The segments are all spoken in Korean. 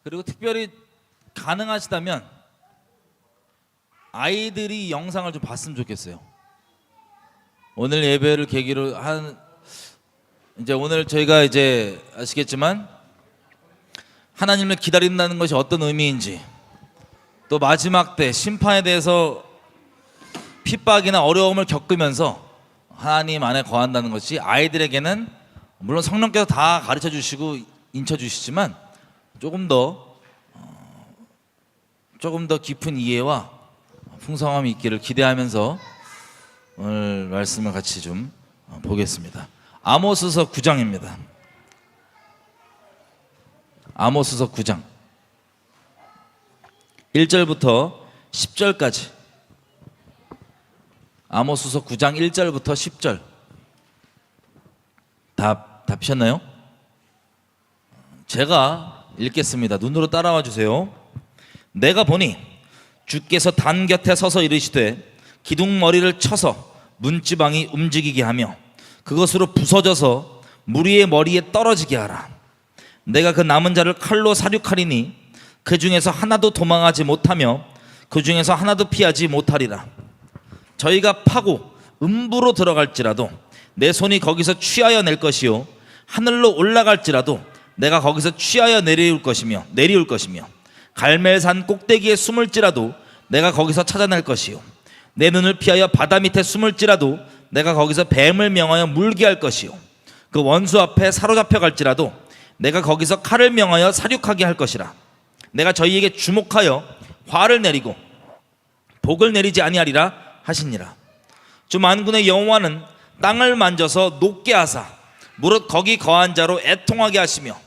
그리고 특별히 가능하시다면 아이들이 영상을 좀 봤으면 좋겠어요. 오늘 예배를 계기로 이제 오늘 저희가 이제 아시겠지만 하나님을 기다린다는 것이 어떤 의미인지, 또 마지막 때 심판에 대해서 핍박이나 어려움을 겪으면서 하나님 안에 거한다는 것이 아이들에게는 물론 성령께서 다 가르쳐 주시고 인쳐 주시지만 조금 더 깊은 이해와 풍성함이 있기를 기대하면서 오늘 말씀을 같이 좀 보겠습니다. 아모스서 9장입니다. 아모스서 9장 1절부터 10절까지. 아모스서 9장 1절부터 10절. 다 피셨나요? 제가 읽겠습니다. 눈으로 따라와 주세요. 내가 보니 주께서 단 곁에 서서 이르시되 기둥머리를 쳐서 문지방이 움직이게 하며 그것으로 부서져서 무리의 머리에 떨어지게 하라. 내가 그 남은 자를 칼로 사륙하리니 그 중에서 하나도 도망하지 못하며 그 중에서 하나도 피하지 못하리라. 저희가 파고 음부로 들어갈지라도 내 손이 거기서 취하여 낼 것이요 하늘로 올라갈지라도 내가 거기서 취하여 내려올 것이며 갈멜산 꼭대기에 숨을지라도 내가 거기서 찾아낼 것이요 내 눈을 피하여 바다 밑에 숨을지라도 내가 거기서 뱀을 명하여 물게 할 것이요 그 원수 앞에 사로잡혀 갈지라도 내가 거기서 칼을 명하여 사륙하게 할 것이라. 내가 저희에게 주목하여 화를 내리고 복을 내리지 아니하리라 하시니라. 주 만군의 여호와는 땅을 만져서 녹게 하사 무릇 거기 거한 자로 애통하게 하시며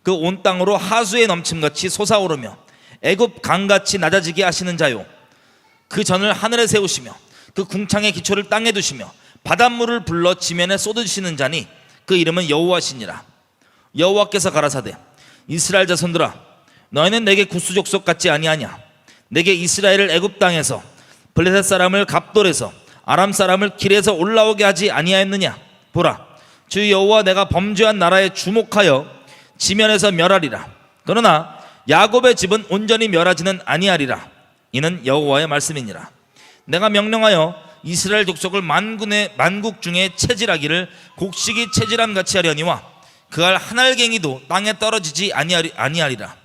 그 온 땅으로 하수의 넘침같이 솟아오르며 애굽 강같이 낮아지게 하시는 자요 그 전을 하늘에 세우시며 그 궁창의 기초를 땅에 두시며 바닷물을 불러 지면에 쏟으시는 자니 그 이름은 여호와시니라. 여호와께서 가라사대 이스라엘 자손들아 너희는 내게 구스족속 같지 아니하냐. 내게 이스라엘을 애굽 땅에서 블레셋 사람을 갑돌에서 아람 사람을 길에서 올라오게 하지 아니하였느냐. 보라 주 여호와 내가 범죄한 나라에 주목하여 지면에서 멸하리라. 그러나 야곱의 집은 온전히 멸하지는 아니하리라. 이는 여호와의 말씀이니라. 내가 명령하여 이스라엘 족속을 만국 중에 체질하기를 곡식이 체질함 같이 하려니와 그알 한 알갱이도 땅에 떨어지지 아니하리라.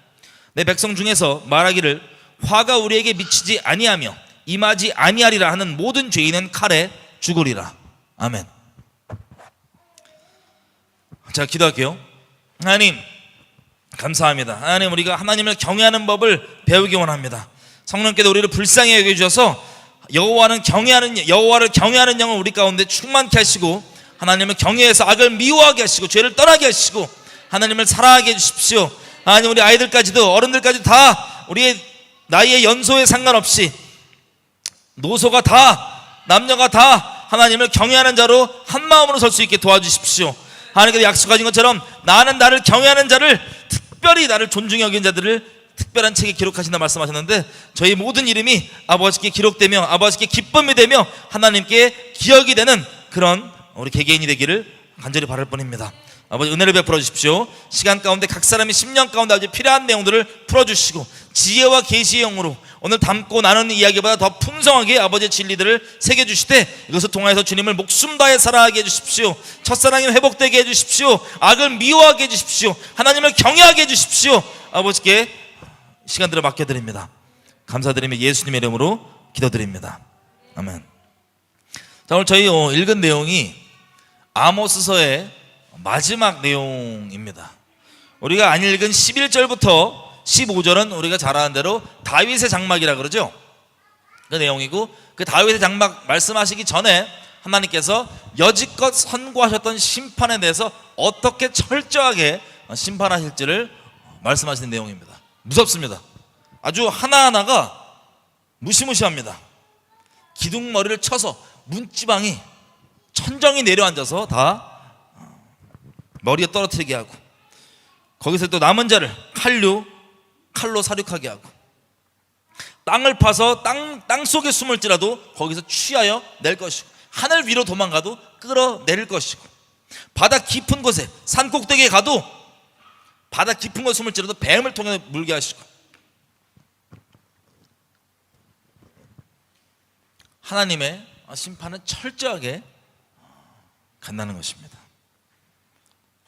내 백성 중에서 말하기를 화가 우리에게 미치지 아니하며 임하지 아니하리라 하는 모든 죄인은 칼에 죽으리라. 아멘. 자, 기도할게요. 하나님 감사합니다. 하나님, 우리가 하나님을 경외하는 법을 배우기 원합니다. 성령께서 우리를 불쌍히 여겨주셔서 여호와를 경외하는 영을 우리 가운데 충만케 하시고 하나님을 경외해서 악을 미워하게 하시고 죄를 떠나게 하시고 하나님을 사랑하게 해주십시오. 하나님, 우리 아이들까지도 어른들까지 다 우리의 나이의 연소에 상관없이 노소가 다 남녀가 다 하나님을 경외하는 자로 한 마음으로 설 수 있게 도와주십시오. 하나님께서 약속하신 것처럼 나는 나를 경외하는 자를, 특별히 나를 존중히 여긴 자들을 특별한 책에 기록하신다 말씀하셨는데 저희 모든 이름이 아버지께 기록되며 아버지께 기쁨이 되며 하나님께 기억이 되는 그런 우리 개개인이 되기를 간절히 바랄 뿐입니다. 아버지, 은혜를 베풀어 주십시오. 시간 가운데 각 사람이 10년 가운데 아주 필요한 내용들을 풀어주시고 지혜와 계시의 영으로 오늘 담고 나누는 이야기보다 더 풍성하게 아버지의 진리들을 새겨주시되 이것을 통하여서 주님을 목숨 다해 사랑하게 해주십시오. 첫사랑이 회복되게 해주십시오. 악을 미워하게 해주십시오. 하나님을 경외하게 해주십시오. 아버지께 시간들을 맡겨드립니다. 감사드리며 예수님의 이름으로 기도드립니다. 아멘. 자, 오늘 저희 읽은 내용이 아모스서의 마지막 내용입니다. 우리가 안 읽은 11절부터 15절은 우리가 잘 아는 대로 다윗의 장막이라 그러죠. 그 내용이고, 그 다윗의 장막 말씀하시기 전에 하나님께서 여지껏 선고하셨던 심판에 대해서 어떻게 철저하게 심판하실지를 말씀하시는 내용입니다. 무섭습니다. 아주 하나하나가 무시무시합니다. 기둥머리를 쳐서 문지방이 천정이 내려앉아서 다 머리에 떨어뜨리게 하고, 거기서 또 남은 자를 칼로 사륙하게 하고, 땅을 파서 땅 속에 숨을지라도 거기서 취하여 낼 것이고, 하늘 위로 도망가도 끌어내릴 것이고, 바다 깊은 곳에 산 꼭대기에 가도 바다 깊은 곳 숨을지라도 뱀을 통해 물게 하시고, 하나님의 심판은 철저하게 간다는 것입니다.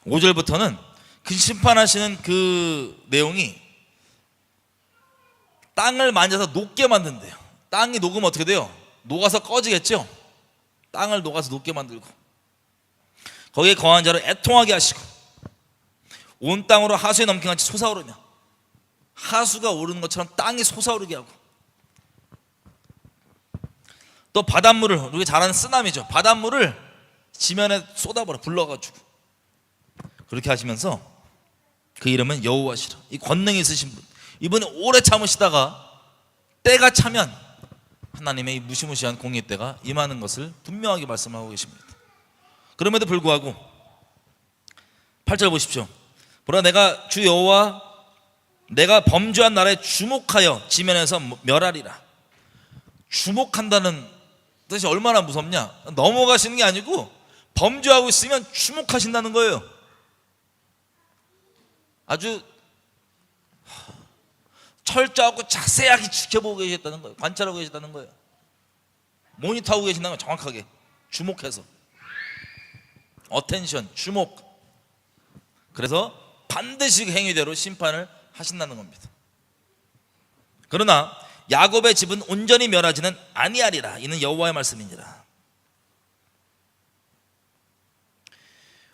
5절부터는 그 심판하시는 그 내용이 땅을 만져서 녹게 만든대요. 땅이 녹으면 어떻게 돼요? 녹아서 꺼지겠죠? 땅을 녹아서 녹게 만들고, 거기에 거한 자를 애통하게 하시고, 온 땅으로 하수에 넘긴 같이 솟아오르며, 하수가 오르는 것처럼 땅이 솟아오르게 하고, 또 바닷물을, 우리가 잘 아는 쓰나미죠, 바닷물을 지면에 쏟아버려, 불러가지고. 그렇게 하시면서 그 이름은 여호와시라, 이 권능이 있으신 분, 이분이 오래 참으시다가 때가 차면 하나님의 이 무시무시한 공의 때가 임하는 것을 분명하게 말씀하고 계십니다. 그럼에도 불구하고 8절 보십시오. 보라, 내가 주 여호와 내가 범죄한 날에 주목하여 지면에서 멸하리라. 주목한다는 뜻이 얼마나 무섭냐? 넘어가시는 게 아니고 범죄하고 있으면 주목하신다는 거예요. 아주 철저하고 자세하게 지켜보고 계셨다는 거예요. 관찰하고 계셨다는 거예요. 모니터하고 계신다는 거예요. 정확하게 주목해서, 어텐션, 주목. 그래서 반드시 그 행위대로 심판을 하신다는 겁니다. 그러나 야곱의 집은 온전히 멸하지는 아니하리라. 이는 여호와의 말씀이니라.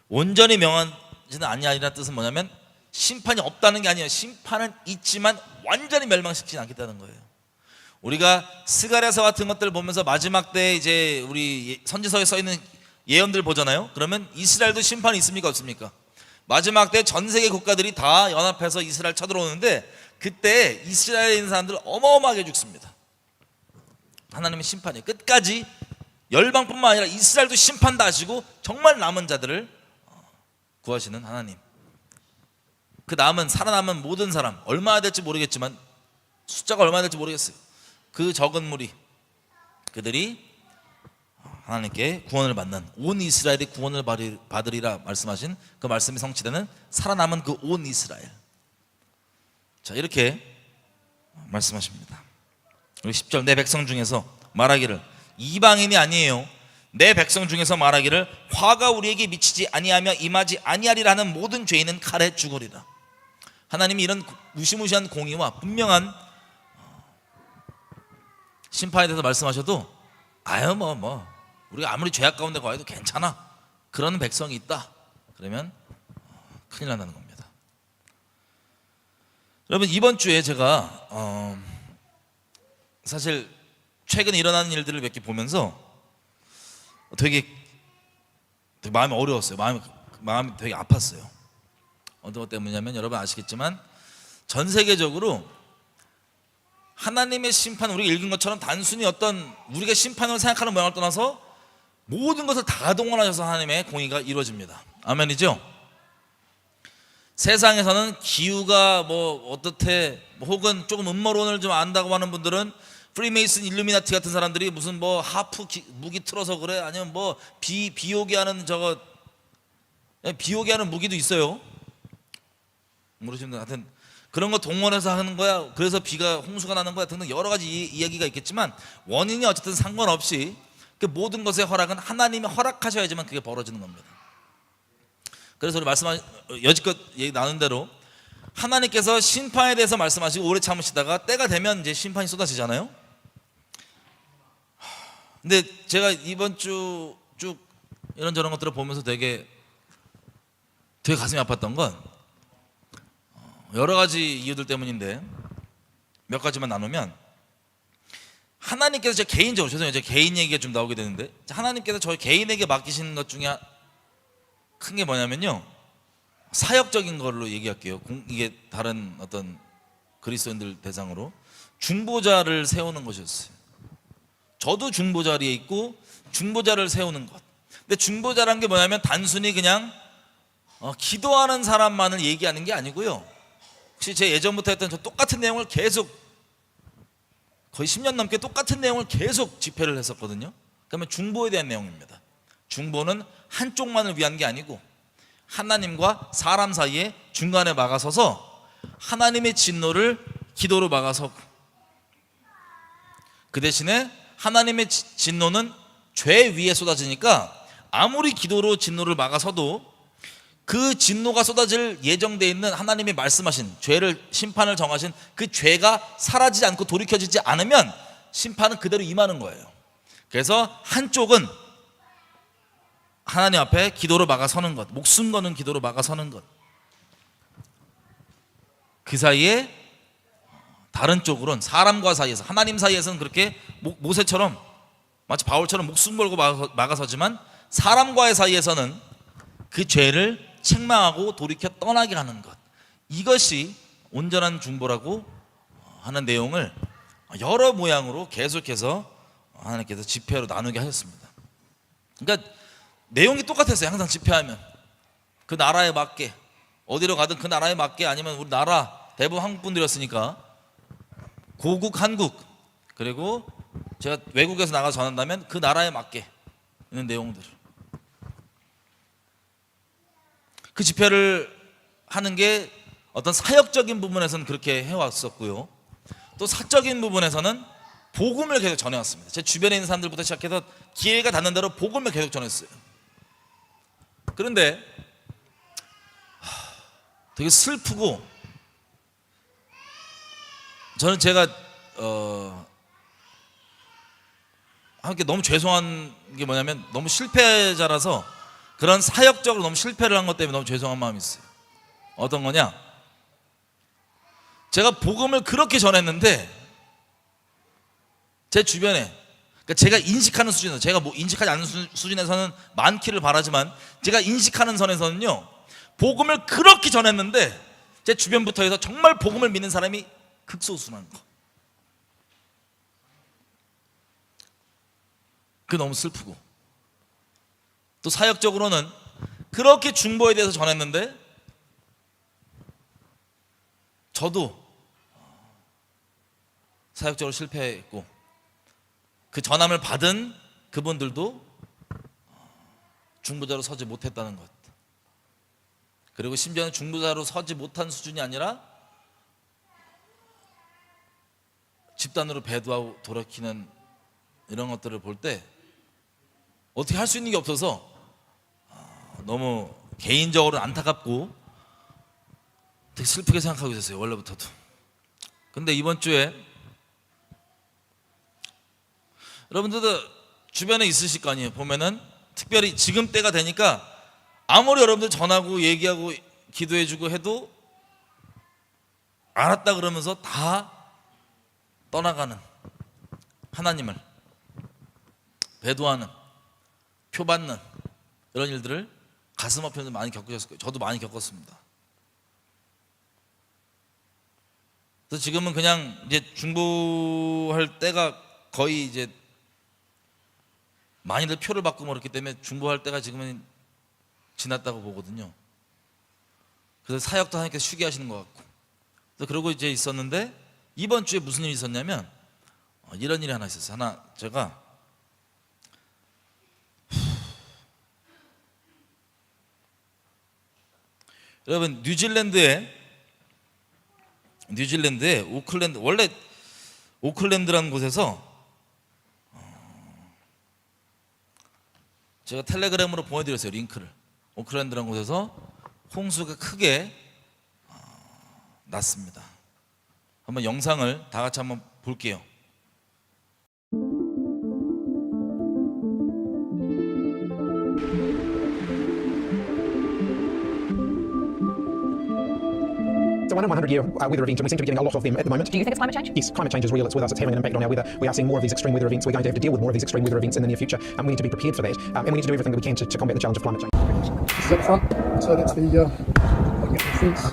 온전히 멸하지는 아니하리라 뜻은 뭐냐면 심판이 없다는 게 아니에요. 심판은 있지만 완전히 멸망시키지 않겠다는 거예요. 우리가 스가랴서 같은 것들을 보면서 마지막 때 이제 우리 선지서에 써 있는 예언들 보잖아요. 그러면 이스라엘도 심판이 있습니까, 없습니까? 마지막 때 전 세계 국가들이 다 연합해서 이스라엘 쳐들어오는데, 그때 이스라엘에 있는 사람들 어마어마하게 죽습니다. 하나님의 심판이 끝까지 열방뿐만 아니라 이스라엘도 심판다 하시고 정말 남은 자들을 구하시는 하나님. 그 남은, 살아남은 모든 사람, 얼마나 될지 모르겠지만, 숫자가 얼마나 될지 모르겠어요. 그 적은 무리, 그들이 하나님께 구원을 받는, 온 이스라엘이 구원을 받으리라 말씀하신 그 말씀이 성취되는 살아남은 그 온 이스라엘. 자, 이렇게 말씀하십니다. 그리고 10절, 내 백성 중에서 말하기를, 이방인이 아니에요, 내 백성 중에서 말하기를 화가 우리에게 미치지 아니하며 임하지 아니하리라 하는 모든 죄인은 칼에 죽으리라. 하나님이 이런 무시무시한 공의와 분명한 심판에 대해서 말씀하셔도 아유 우리가 아무리 죄악 가운데 거해도 괜찮아, 그러는 백성이 있다, 그러면 큰일 난다는 겁니다. 여러분, 이번 주에 제가 사실 최근에 일어나는 일들을 몇 개 보면서 되게 마음이 어려웠어요. 마음이 되게 아팠어요. 어떤 것 때문이냐면, 여러분 아시겠지만 전 세계적으로 하나님의 심판, 우리가 읽은 것처럼 단순히 어떤 우리가 심판을 생각하는 모양을 떠나서 모든 것을 다 동원하셔서 하나님의 공의가 이루어집니다. 아멘이죠? 세상에서는 기후가 뭐 어떻대, 혹은 조금 음모론을 좀 안다고 하는 분들은 프리메이슨, 일루미나티 같은 사람들이 무슨 뭐 하프 무기 틀어서 그래, 아니면 뭐 비 오게 하는 비 오게 하는 무기도 있어요. 모르시는, 하여튼 그런 거 동원해서 하는 거야, 그래서 비가 홍수가 나는 거야 등등 여러 가지 이야기가 있겠지만, 원인이 어쨌든 상관없이 그 모든 것의 허락은 하나님이 허락하셔야지만 그게 벌어지는 겁니다. 그래서 우리 여지껏 얘기 나눈 대로 하나님께서 심판에 대해서 말씀하시고 오래 참으시다가 때가 되면 이제 심판이 쏟아지잖아요. 근데 제가 이번 주 쭉 이런저런 것들을 보면서 되게 가슴이 아팠던 건 여러 가지 이유들 때문인데, 몇 가지만 나누면, 하나님께서 제 개인적으로, 죄송해요, 제 개인 얘기가 좀 나오게 되는데, 하나님께서 저희 개인에게 맡기시는 것 중에 큰 게 뭐냐면요, 사역적인 걸로 얘기할게요. 이게 다른 어떤 그리스도인들 대상으로 중보자를 세우는 것이었어요. 저도 중보자 자리에 있고 중보자를 세우는 것. 근데 중보자라는 게 뭐냐면 단순히 그냥 기도하는 사람만을 얘기하는 게 아니고요, 혹시 제 예전부터 했던 저 똑같은 내용을 계속 거의 10년 넘게 똑같은 내용을 계속 집회를 했었거든요. 그러면 중보에 대한 내용입니다. 중보는 한쪽만을 위한 게 아니고 하나님과 사람 사이에 중간에 막아서서 하나님의 진노를 기도로 막아서고, 그 대신에 하나님의 진노는 죄 위에 쏟아지니까 아무리 기도로 진노를 막아서도 그 진노가 쏟아질 예정되어 있는 하나님이 말씀하신 죄를, 심판을 정하신 그 죄가 사라지지 않고 돌이켜지지 않으면 심판은 그대로 임하는 거예요. 그래서 한쪽은 하나님 앞에 기도로 막아서는 것, 목숨 거는 기도로 막아서는 것, 그 사이에 다른 쪽으로는 사람과 사이에서, 하나님 사이에서는 그렇게 모세처럼, 마치 바울처럼 목숨 걸고 막아서지만 사람과의 사이에서는 그 죄를 책망하고 돌이켜 떠나게 하는 것, 이것이 온전한 중보라고 하는 내용을 여러 모양으로 계속해서 하나님께서 집회로 나누게 하셨습니다. 그러니까 내용이 똑같았어요. 항상 집회하면 그 나라에 맞게, 어디로 가든 그 나라에 맞게, 아니면 우리 나라 대부분 한국 분들이었으니까 고국 한국, 그리고 제가 외국에서 나가서 전한다면 그 나라에 맞게 있는 내용들, 그 집회를 하는 게 어떤 사역적인 부분에서는 그렇게 해왔었고요, 또 사적인 부분에서는 복음을 계속 전해왔습니다. 제 주변에 있는 사람들부터 시작해서 기회가 닿는 대로 복음을 계속 전했어요. 그런데 되게 슬프고, 저는 제가 함께 너무 죄송한 게 뭐냐면, 너무 실패자라서 그런 사역적으로 너무 실패를 한 것 때문에 너무 죄송한 마음이 있어요. 어떤 거냐, 제가 복음을 그렇게 전했는데 제 주변에, 그러니까 제가 인식하는 수준에서, 제가 뭐 인식하지 않는 수준에서는 많기를 바라지만, 제가 인식하는 선에서는요, 복음을 그렇게 전했는데 제 주변부터 해서 정말 복음을 믿는 사람이 극소수라는 거, 그게 너무 슬프고, 또 사역적으로는 그렇게 중보에 대해서 전했는데 저도 사역적으로 실패했고, 그 전함을 받은 그분들도 중보자로 서지 못했다는 것, 그리고 심지어는 중보자로 서지 못한 수준이 아니라 집단으로 배도하고 돌이키는 이런 것들을 볼 때 어떻게 할 수 있는 게 없어서 너무 개인적으로 안타깝고 되게 슬프게 생각하고 있었어요, 원래부터도. 근데 이번 주에 여러분들도 주변에 있으실 거 아니에요. 보면은 특별히 지금 때가 되니까 아무리 여러분들 전하고 얘기하고 기도해주고 해도 알았다 그러면서 다 떠나가는, 하나님을 배도하는, 표받는 이런 일들을 가슴 아프면서 많이 겪으셨을 거예요. 저도 많이 겪었습니다. 그래서 지금은 그냥 이제 중보할 때가 거의 이제 많이들 표를 받고 뭐 그렇기 때문에 중보할 때가 지금은 지났다고 보거든요. 그래서 사역도 하나님께서 쉬게 하시는 것 같고, 그래서 그러고 이제 있었는데 이번 주에 무슨 일이 있었냐면 이런 일이 하나 있었어요. 하나, 제가 여러분 뉴질랜드에 오클랜드, 원래 오클랜드라는 곳에서 제가 텔레그램으로 보내드렸어요, 링크를. 오클랜드라는 곳에서 홍수가 크게 났습니다. 한번 영상을 다 같이 한번 볼게요. So 100-year weather events, and we seem to be getting a lot of them at the moment. Do you think it's climate change? Yes, climate change is real. It's with us. It's having an impact on our weather. We are seeing more of these extreme weather events. We're going to have to deal with more of these extreme weather events in the near future, and we need to be prepared for that. And we need to do everything that we can to combat the challenge of climate change. This is up front, so that's the fence.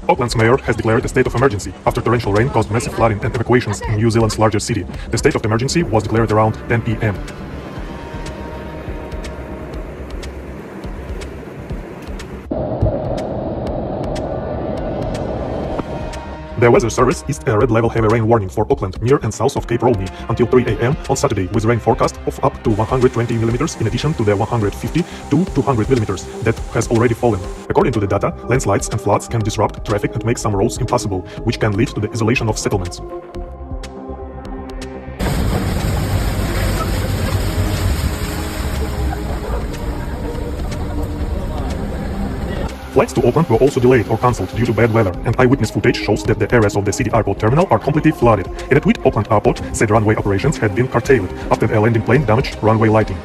Auckland's mayor has declared a state of emergency after torrential rain caused massive flooding and evacuations in New Zealand's largest city. The state of emergency was declared around 10 p.m. The weather service issued a red level heavy rain warning for Auckland, near and south of Cape Rodney until 3 a.m. on Saturday, with rain forecast of up to 120 millimeters in addition to the 150 to 200 millimeters that has already fallen. According to the data, landslides and floods can disrupt traffic and make some roads impassable, which can lead to the isolation of settlements. Flights to Auckland were also delayed or cancelled due to bad weather, and eyewitness footage shows that the areas of the city airport terminal are completely flooded. In a tweet, Auckland Airport said runway operations had been curtailed after a landing plane damaged runway lighting.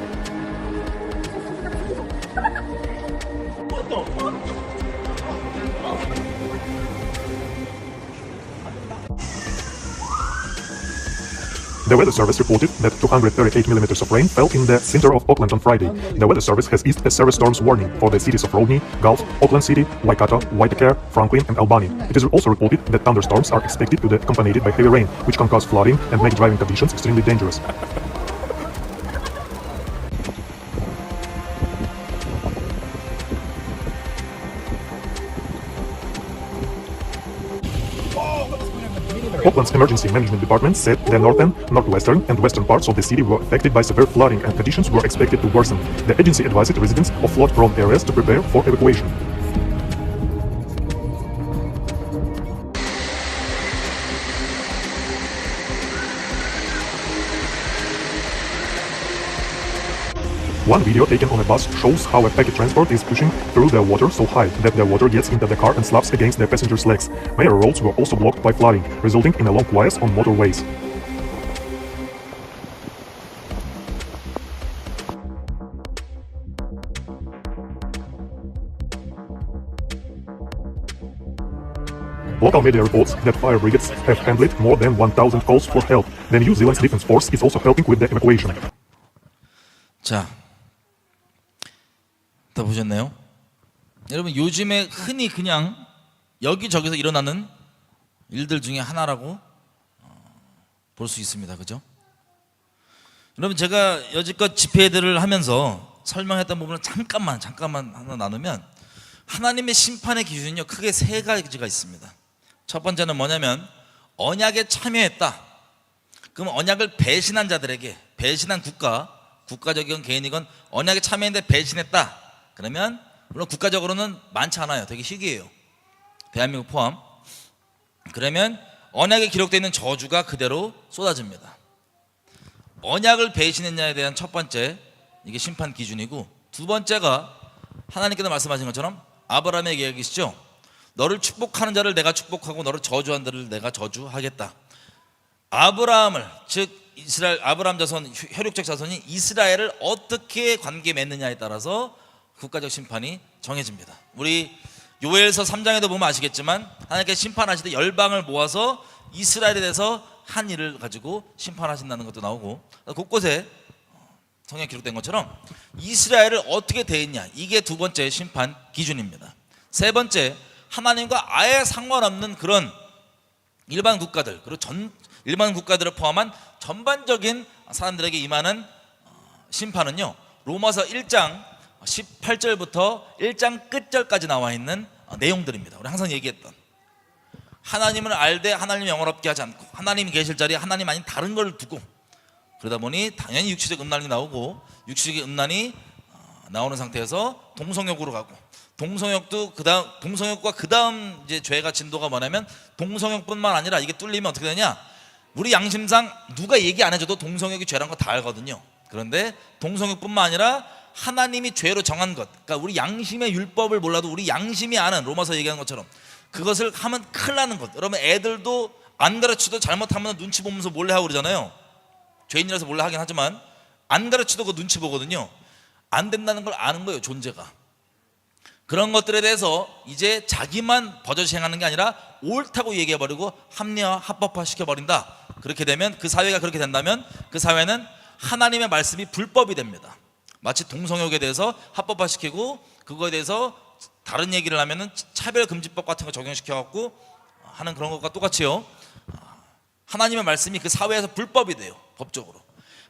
The Weather Service reported that 238 millimeters of rain fell in the center of Auckland on Friday. The Weather Service has issued a severe storms warning for the cities of Rodney, Gulf, Auckland City, Waikato, Waitakere, Franklin, and Albany. It is also reported that thunderstorms are expected to be accompanied by heavy rain, which can cause flooding and make driving conditions extremely dangerous. Auckland's Emergency Management Department said the northern, northwestern, and western parts of the city were affected by severe flooding and conditions were expected to worsen. The agency advised residents of flood-prone areas to prepare for evacuation. One video taken on a bus shows how a package transport is pushing through the water so high that the water gets into the car and slaps against the passengers' legs. Major roads were also blocked by flooding, resulting in a long queues on motorways. Local media reports that fire brigades have handled more than 1,000 calls for help. The New Zealand's Defence Force is also helping with the evacuation. 자, 다 보셨나요? 여러분, 요즘에 흔히 그냥 여기저기서 일어나는 일들 중에 하나라고 볼 수 있습니다. 그죠? 여러분, 제가 여지껏 집회들을 하면서 설명했던 부분을 잠깐만 하나 나누면, 하나님의 심판의 기준은요, 크게 세 가지가 있습니다. 첫 번째는 뭐냐면, 언약에 참여했다. 그럼 언약을 배신한 자들에게, 배신한 국가적이건 개인이건 언약에 참여했는데 배신했다. 그러면 물론 국가적으로는 많지 않아요. 되게 희귀해요. 대한민국 포함. 그러면 언약에 기록되어 있는 저주가 그대로 쏟아집니다. 언약을 배신했냐에 대한 첫 번째, 이게 심판 기준이고, 두 번째가 하나님께서 말씀하신 것처럼 아브라함에게 얘기하시죠. 너를 축복하는 자를 내가 축복하고 너를 저주한 자를 내가 저주하겠다. 아브라함을, 즉 이스라엘, 아브라함 자손, 혈육적 자손이 이스라엘을 어떻게 관계 맺느냐에 따라서 국가적 심판이 정해집니다. 우리 요엘서 3장에도 보면 아시겠지만, 하나님께서 심판하실 때 열방을 모아서 이스라엘에 대해서 한 일을 가지고 심판하신다는 것도 나오고, 곳곳에 성경에 기록된 것처럼 이스라엘을 어떻게 대했냐, 이게 두 번째 심판 기준입니다. 세 번째, 하나님과 아예 상관없는 그런 일반 국가들, 그리고 일반 국가들을 포함한 전반적인 사람들에게 임하는 심판은요, 로마서 1장 18절부터 1장 끝절까지 나와 있는 내용들입니다. 우리 항상 얘기했던, 하나님을 알되 하나님 영원롭게 하지 않고 하나님이 계실 자리에 하나님 아닌 다른 걸 두고, 그러다 보니 당연히 육체적 음란이 나오고, 육체적 음란이 나오는 상태에서 동성욕으로 가고, 동성욕도 동성욕과 그 다음 이제 죄가 진도가 뭐냐면, 동성욕뿐만 아니라 이게 뚫리면 어떻게 되냐, 우리 양심상 누가 얘기 안 해줘도 동성욕이 죄란 거 다 알거든요. 그런데 동성욕뿐만 아니라 하나님이 죄로 정한 것, 그러니까 우리 양심의 율법을 몰라도 우리 양심이 아는, 로마서 얘기하는 것처럼 그것을 하면 큰일 나는 것. 여러분, 애들도 안 가르쳐도 잘못하면 눈치 보면서 몰래 하고 그러잖아요. 죄인이라서 몰래 하긴 하지만 안 가르쳐도 그 눈치 보거든요. 안 된다는 걸 아는 거예요, 존재가. 그런 것들에 대해서 이제 자기만 버젓이 행하는 게 아니라 옳다고 얘기해버리고 합리화, 합법화 시켜버린다. 그렇게 되면, 그 사회가 그렇게 된다면 그 사회는 하나님의 말씀이 불법이 됩니다. 마치 동성욕에 대해서 합법화시키고 그거에 대해서 다른 얘기를 하면은 차별금지법 같은 거 적용시켜갖고 하는 그런 것과 똑같이요, 하나님의 말씀이 그 사회에서 불법이 돼요. 법적으로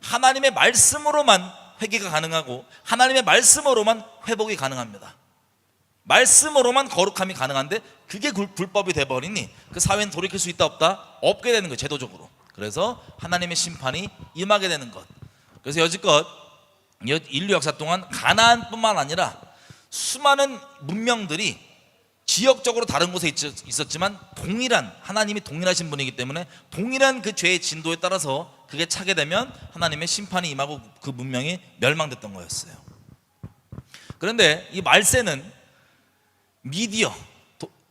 하나님의 말씀으로만 회개가 가능하고 하나님의 말씀으로만 회복이 가능합니다. 말씀으로만 거룩함이 가능한데 그게 불법이 돼버리니 그 사회는 돌이킬 수 있다 없다? 없게 되는 거예요, 제도적으로. 그래서 하나님의 심판이 임하게 되는 것. 그래서 여지껏 인류 역사 동안 가나안뿐만 아니라 수많은 문명들이 지역적으로 다른 곳에 있었지만 동일한, 하나님이 동일하신 분이기 때문에 동일한 그 죄의 진도에 따라서 그게 차게 되면 하나님의 심판이 임하고 그 문명이 멸망됐던 거였어요. 그런데 이 말세는 미디어,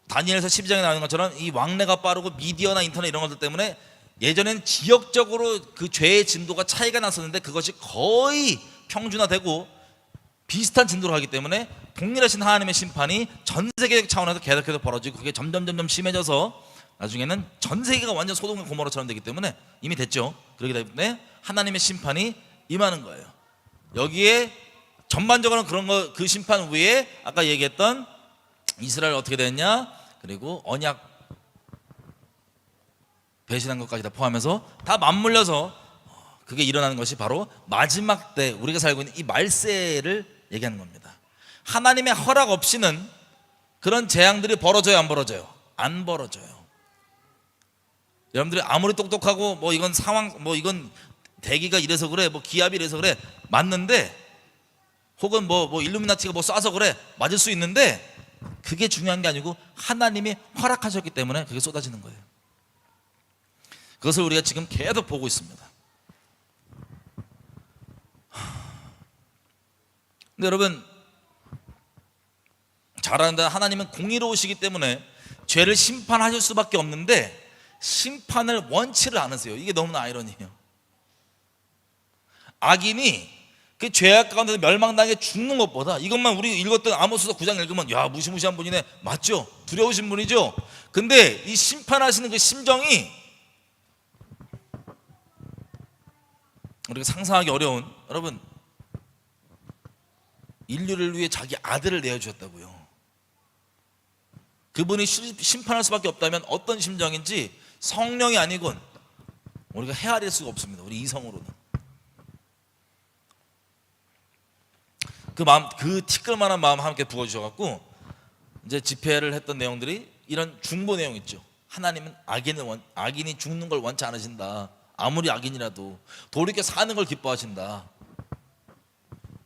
다니엘서 12장에 나오는 것처럼 이 왕래가 빠르고 미디어나 인터넷 이런 것들 때문에 예전에는 지역적으로 그 죄의 진도가 차이가 났었는데 그것이 거의 평준화되고 비슷한 진도로 가기 때문에 동일하신 하나님의 심판이 전 세계적 차원에서 계속해서 벌어지고 그게 점점 심해져서 나중에는 전 세계가 완전 소돔과 고모라처럼 되기 때문에 이미 됐죠. 그렇기 때문에 하나님의 심판이 임하는 거예요. 여기에 전반적으로 그런 거, 그 심판 후에 아까 얘기했던 이스라엘 어떻게 됐냐, 그리고 언약 배신한 것까지 다 포함해서 다 맞물려서 그게 일어나는 것이 바로 마지막 때 우리가 살고 있는 이 말세를 얘기하는 겁니다. 하나님의 허락 없이는 그런 재앙들이 벌어져요, 안 벌어져요? 안 벌어져요. 여러분들이 아무리 똑똑하고 뭐 이건 상황, 뭐 이건 대기가 이래서 그래, 뭐 기압이 이래서 그래, 맞는데, 혹은 뭐 일루미나티가 뭐 쏴서 그래, 맞을 수 있는데 그게 중요한 게 아니고 하나님이 허락하셨기 때문에 그게 쏟아지는 거예요. 그것을 우리가 지금 계속 보고 있습니다. 근데 여러분 잘 아는데 하나님은 공의로우시기 때문에 죄를 심판하실 수밖에 없는데 심판을 원치를 않으세요. 이게 너무나 아이러니해요. 악인이 그 죄악 가운데 멸망당해 죽는 것보다, 이것만 우리 읽었던 아모스서 9장 읽으면 야, 무시무시한 분이네, 맞죠? 두려우신 분이죠. 근데 이 심판하시는 그 심정이 우리가 상상하기 어려운, 여러분 인류를 위해 자기 아들을 내어주셨다고요. 그분이 심판할 수밖에 없다면 어떤 심정인지 성령이 아니곤 우리가 헤아릴 수가 없습니다. 우리 이성으로는. 그 마음, 그 티끌만한 마음 함께 부어주셔갖고 이제 집회를 했던 내용들이 이런 중보 내용 있죠. 하나님은 악인이 죽는 걸 원치 않으신다. 아무리 악인이라도 돌이켜 사는 걸 기뻐하신다.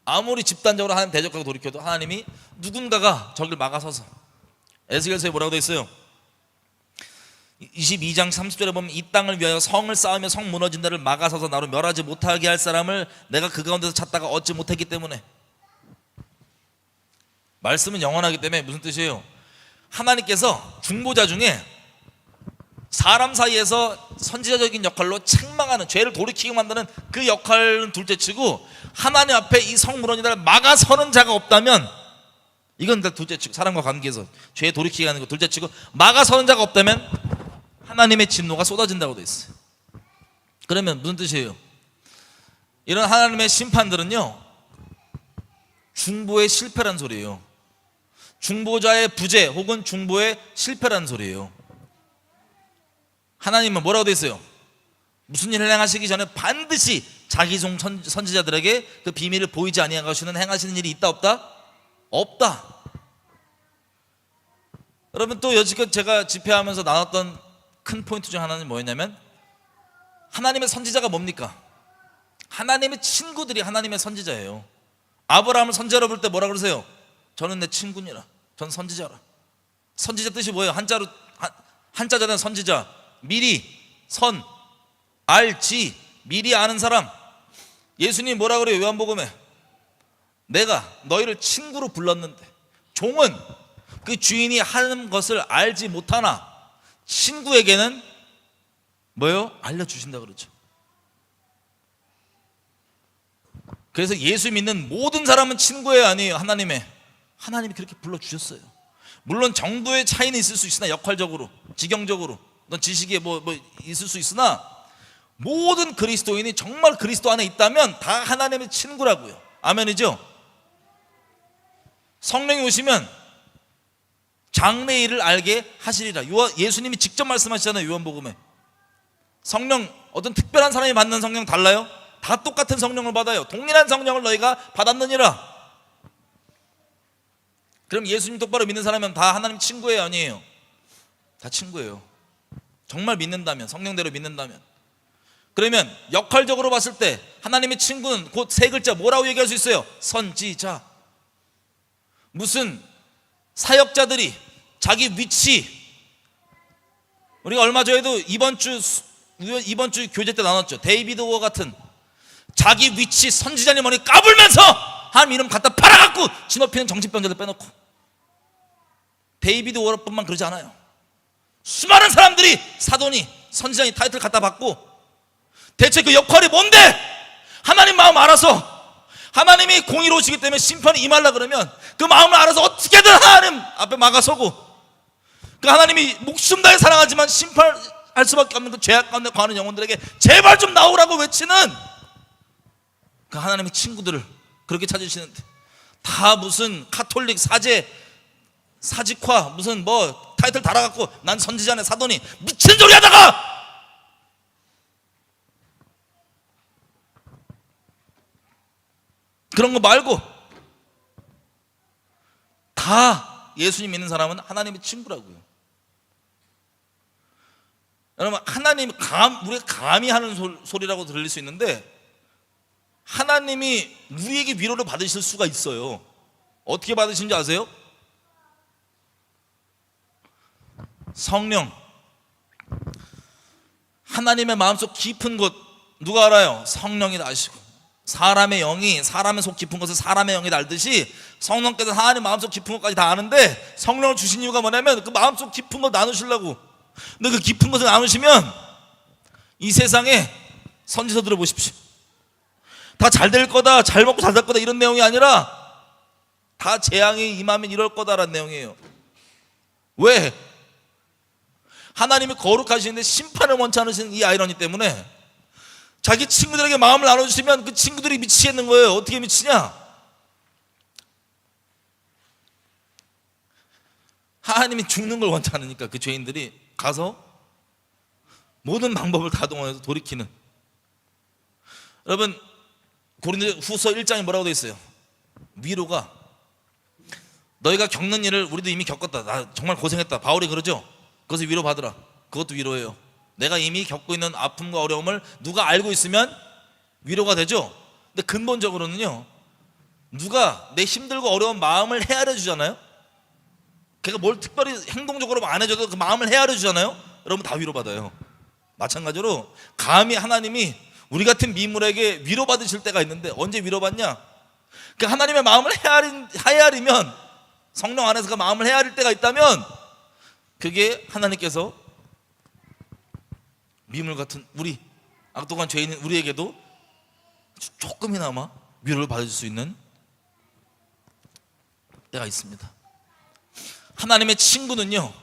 아무리 집단적으로 하나님 대적하고 돌이켜도 하나님이 누군가가 저길 막아서서, 에스겔서에 뭐라고 돼 있어요? 22장 30절에 보면 이 땅을 위하여 성을 쌓으며 성 무너진 데를 막아서서 나로 멸하지 못하게 할 사람을 내가 그 가운데서 찾다가 얻지 못했기 때문에. 말씀은 영원하기 때문에 무슨 뜻이에요? 하나님께서 중보자 중에 사람 사이에서 선지자적인 역할로 책망하는, 죄를 돌이키게 만드는 그 역할은 둘째치고 하나님 앞에 이 성 무너진 데를 막아서는 자가 없다면, 이건 둘째치고, 사람과 관계에서 죄 돌이키게 하는 거 둘째치고 막아서는 자가 없다면 하나님의 진노가 쏟아진다고 돼 있어요. 그러면 무슨 뜻이에요? 이런 하나님의 심판들은요 중보의 실패란 소리예요. 중보자의 부재 혹은 중보의 실패란 소리예요. 하나님은 뭐라고 돼 있어요? 무슨 일을 행하시기 전에 반드시 자기 종 선지자들에게 그 비밀을 보이지 아니하시는 행하시는 일이 있다 없다? 없다. 여러분 또 여지껏 제가 집회하면서 나눴던 큰 포인트 중 하나는 뭐였냐면, 하나님의 선지자가 뭡니까? 하나님의 친구들이 하나님의 선지자예요. 아브라함을 선지자로 볼 때 뭐라 그러세요? 저는 내 친구니라. 전 선지자라. 선지자 뜻이 뭐예요? 한자잖아요. 선지자. 미리, 선, 알지, 미리 아는 사람. 예수님 뭐라 그래요? 요한복음에 내가 너희를 친구로 불렀는데, 종은 그 주인이 하는 것을 알지 못하나 친구에게는 뭐예요? 알려주신다 그러죠. 그래서 예수 믿는 모든 사람은 친구예요, 아니에요? 하나님이 그렇게 불러주셨어요. 물론 정도의 차이는 있을 수 있으나, 역할적으로, 지경적으로, 어떤 지식에 뭐 있을 수 있으나 모든 그리스도인이 정말 그리스도 안에 있다면 다 하나님의 친구라고요. 아멘이죠? 성령이 오시면 장래일을 알게 하시리라. 예수님이 직접 말씀하시잖아요, 요한복음에. 성령, 어떤 특별한 사람이 받는 성령 달라요? 다 똑같은 성령을 받아요. 동일한 성령을 너희가 받았느니라. 그럼 예수님 똑바로 믿는 사람은 다 하나님 친구예요, 아니에요? 다 친구예요. 정말 믿는다면, 성령대로 믿는다면. 그러면 역할적으로 봤을 때 하나님의 친구는 곧 세 글자 뭐라고 얘기할 수 있어요? 선지자. 무슨 사역자들이 자기 위치, 우리가 얼마 전에도 이번 주 교제 때 나눴죠. 데이비드 워 같은 자기 위치 선지자님 머리 까불면서 하나님 이름 갖다 팔아갖고 진업히는 정신병자들 빼놓고. 데이비드 워뿐만 그러지 않아요. 수많은 사람들이 사돈이 선지자님 타이틀 갖다 받고. 대체 그 역할이 뭔데? 하나님 마음 알아서, 하나님이 공의로우시기 때문에 심판이 임하려 그러면 그 마음을 알아서 어떻게든 하나님 앞에 막아서고, 그 하나님이 목숨 다해 사랑하지만 심판할 수밖에 없는 그 죄악 가운데 거하는 영혼들에게 제발 좀 나오라고 외치는 그 하나님의 친구들을 그렇게 찾으시는데, 다 무슨 카톨릭 사제 사직화 무슨 뭐 타이틀 달아갖고 난 선지자네 사돈이 미친 소리 하다가 그런 거 말고 다 예수님 믿는 사람은 하나님의 친구라고요. 여러분, 하나님 우리가 감히 하는 소리라고 들릴 수 있는데 하나님이 우리에게 위로를 받으실 수가 있어요. 어떻게 받으시는지 아세요? 성령, 하나님의 마음속 깊은 곳 누가 알아요? 성령이 다 아시고. 사람의 영이 사람의 속 깊은 것을 사람의 영이 알듯이 성령께서 하나님 마음속 깊은 것까지 다 아는데, 성령을 주신 이유가 뭐냐면 그 마음속 깊은 것 나누시려고. 근데 그 깊은 것을 나누시면 이 세상에 선지서들을 보십시오. 다 잘 될 거다, 잘 먹고 잘 살 거다 이런 내용이 아니라 다 재앙이 임하면 이럴 거다라는 내용이에요. 왜? 하나님이 거룩하시는데 심판을 원치 않으시는 이 아이러니 때문에 자기 친구들에게 마음을 나눠주시면 그 친구들이 미치겠는 거예요. 어떻게 미치냐? 하나님이 죽는 걸 원치 않으니까 그 죄인들이 가서 모든 방법을 다 동원해서 돌이키는. 여러분, 고린도후서 1장에 뭐라고 되어 있어요? 위로가, 너희가 겪는 일을 우리도 이미 겪었다, 나 정말 고생했다, 바울이 그러죠. 그것을 위로받으라. 그것도 위로예요. 내가 이미 겪고 있는 아픔과 어려움을 누가 알고 있으면 위로가 되죠. 근데 근본적으로는요, 누가 내 힘들고 어려운 마음을 헤아려 주잖아요. 걔가 뭘 특별히 행동적으로 안 해줘도 그 마음을 헤아려 주잖아요. 여러분 다 위로받아요. 마찬가지로 감히 하나님이 우리 같은 미물에게 위로받으실 때가 있는데, 언제 위로받냐? 그 하나님의 마음을 헤아리면, 성령 안에서 그 마음을 헤아릴 때가 있다면 그게 하나님께서 미물 같은 우리 악독한 죄인인 우리에게도 조금이나마 위로를 받을 수 있는 때가 있습니다. 하나님의 친구는요,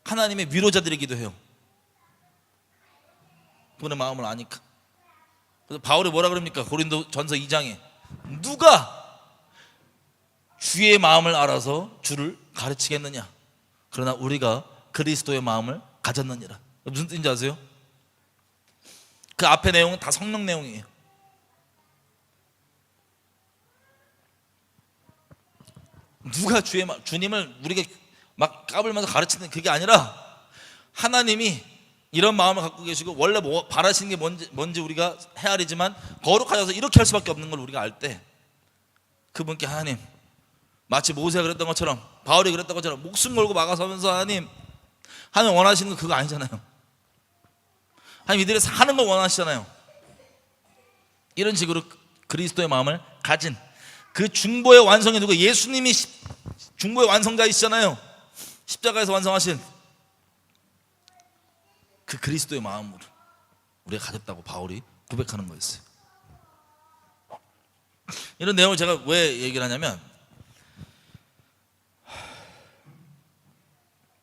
하나님의 위로자들이기도 해요. 그분의 마음을 아니까. 그래서 바울이 뭐라 그럽니까? 고린도 전서 2장에 누가 주의 마음을 알아서 주를 가르치겠느냐? 그러나 우리가 그리스도의 마음을 가졌느니라. 무슨 뜻인지 아세요? 그 앞에 내용은 다 성령 내용이에요. 누가 주님을 우리가 막 까불면서 가르치는 그게 아니라, 하나님이 이런 마음을 갖고 계시고 원래 뭐 바라시는 게 뭔지 우리가 헤아리지만 거룩하셔서 이렇게 할 수밖에 없는 걸 우리가 알 때, 그분께 하나님, 마치 모세가 그랬던 것처럼, 바울이 그랬던 것처럼 목숨 걸고 막아서면서 하나님 원하시는 거 그거 아니잖아요. 하나님 이들이 사는 걸 원하시잖아요. 이런 식으로 그리스도의 마음을 가진 그 중보의 완성이 누구? 예수님이 중보의 완성자이시잖아요. 십자가에서 완성하신 그 그리스도의 마음으로 우리가 가졌다고 바울이 고백하는 거였어요. 이런 내용을 제가 왜 얘기를 하냐면,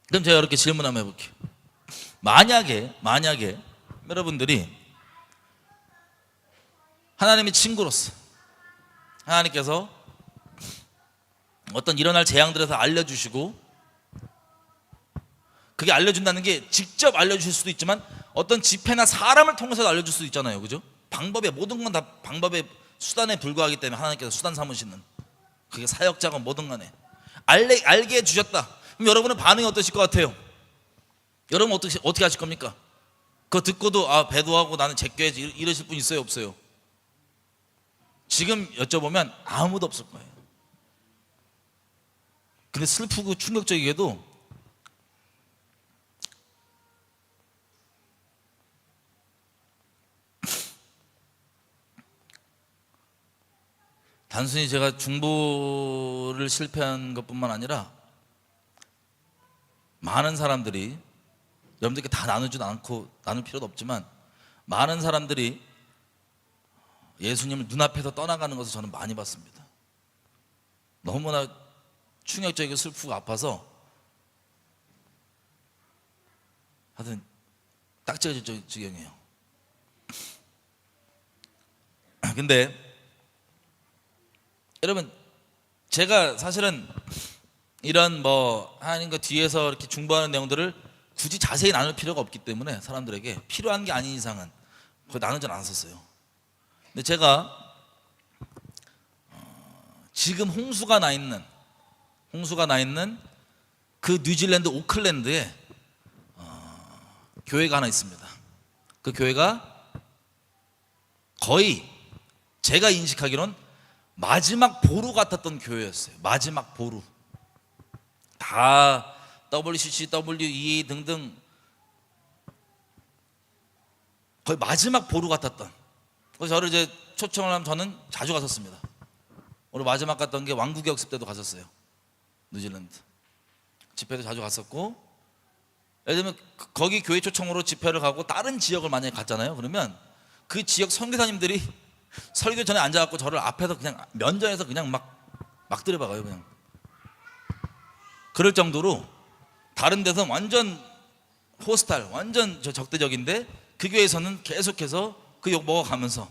그럼 제가 이렇게 질문 한번 해볼게요. 만약에 여러분들이 하나님의 친구로서 하나님께서 어떤 일어날 재앙들에서 알려주시고, 그게 알려준다는 게 직접 알려주실 수도 있지만 어떤 집회나 사람을 통해서 알려줄 수도 있잖아요. 그죠? 모든 건 다 방법의 수단에 불과하기 때문에 하나님께서 수단 삼으시는, 그게 사역자건 뭐든 간에. 알게 해주셨다. 그럼 여러분은 반응이 어떠실 것 같아요? 여러분 어떻게 하실 겁니까? 그거 듣고도 배도하고 나는 제껴야지 이러실 분 있어요, 없어요? 지금 여쭤보면 아무도 없을 거예요. 근데 슬프고 충격적이게도 단순히 제가 중보를 실패한 것뿐만 아니라 많은 사람들이, 여러분들께 다 나누지도 않고 나눌 필요도 없지만, 많은 사람들이 예수님을 눈앞에서 떠나가는 것을 저는 많이 봤습니다. 너무나 충격적이고 슬프고 아파서 하여튼 딱지가 지경이에요. 근데 여러분, 제가 사실은 이런 하나님과 뒤에서 이렇게 중보하는 내용들을 굳이 자세히 나눌 필요가 없기 때문에 사람들에게 필요한 게 아닌 이상은 거의 나누지 않았었어요. 근데 제가 지금 홍수가 나 있는 그 뉴질랜드 오클랜드에 교회가 하나 있습니다. 그 교회가 거의 제가 인식하기로는 마지막 보루 같았던 교회였어요. 마지막 보루. 다 WCC, WE 등등 거의 마지막 보루 같았던. 그래서 저를 이제 초청을 하면 저는 자주 갔었습니다. 오늘 마지막 갔던 게 왕국의 역습 때도 갔었어요. 뉴질랜드 집회도 자주 갔었고, 예를 들면 거기 교회 초청으로 집회를 가고 다른 지역을 만약에 갔잖아요. 그러면 그 지역 선교사님들이 설교 전에 앉아갖고 저를 앞에서 그냥 면전에서 그냥 막 들여박아요. 그냥 그럴 정도로 다른 데서 완전 호스탈, 완전 적대적인데 그 교회에서는 계속해서 그 욕 먹어가면서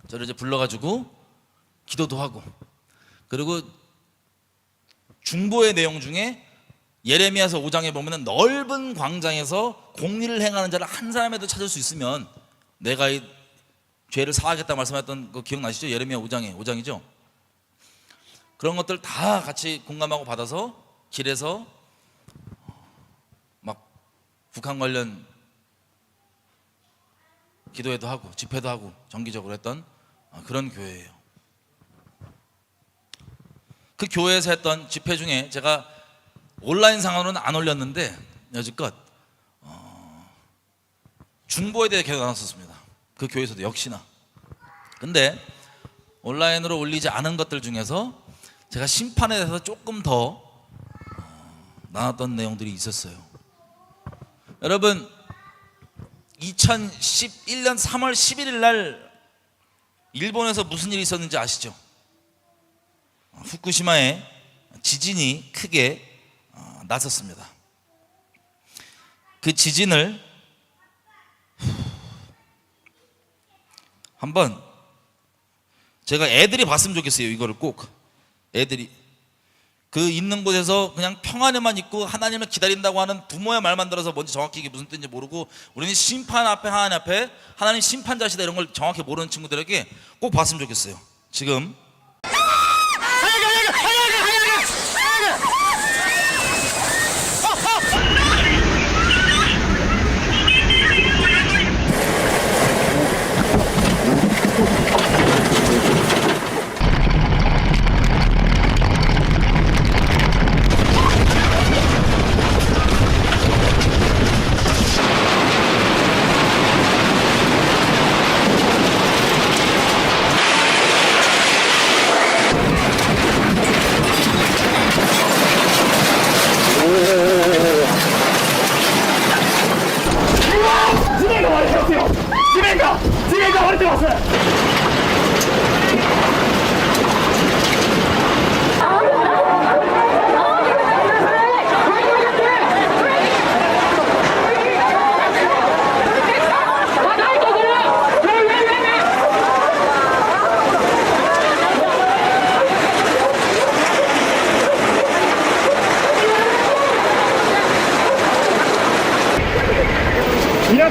저를 이제 불러가지고 기도도 하고, 그리고 중보의 내용 중에 예레미야서 5장에 보면은 넓은 광장에서 공리를 행하는 자를 한 사람에도 찾을 수 있으면 내가 이 죄를 사하겠다 말씀했던 거 기억나시죠? 예레미야 5장이죠. 그런 것들 다 같이 공감하고 받아서 길에서 막 북한 관련 기도회도 하고 집회도 하고 정기적으로 했던 그런 교회예요. 그 교회에서 했던 집회 중에 제가 온라인상으로는 안 올렸는데 여지껏 중보에 대해 계속 나눴었습니다. 그 교회에서도 역시나. 근데 온라인으로 올리지 않은 것들 중에서 제가 심판에 대해서 조금 더 나눴던 내용들이 있었어요. 여러분, 2011년 3월 11일 날 일본에서 무슨 일이 있었는지 아시죠? 후쿠시마에 지진이 크게 났었습니다. 그 지진을 한번 제가 애들이 봤으면 좋겠어요. 이거를 꼭 애들이 그 있는 곳에서 그냥 평안에만 있고 하나님을 기다린다고 하는 부모의 말만 들어서 뭔지 정확히 이게 무슨 뜻인지 모르고 우리는 심판 앞에 하나님 앞에 하나님 심판자시다 이런 걸 정확히 모르는 친구들에게 꼭 봤으면 좋겠어요. 지금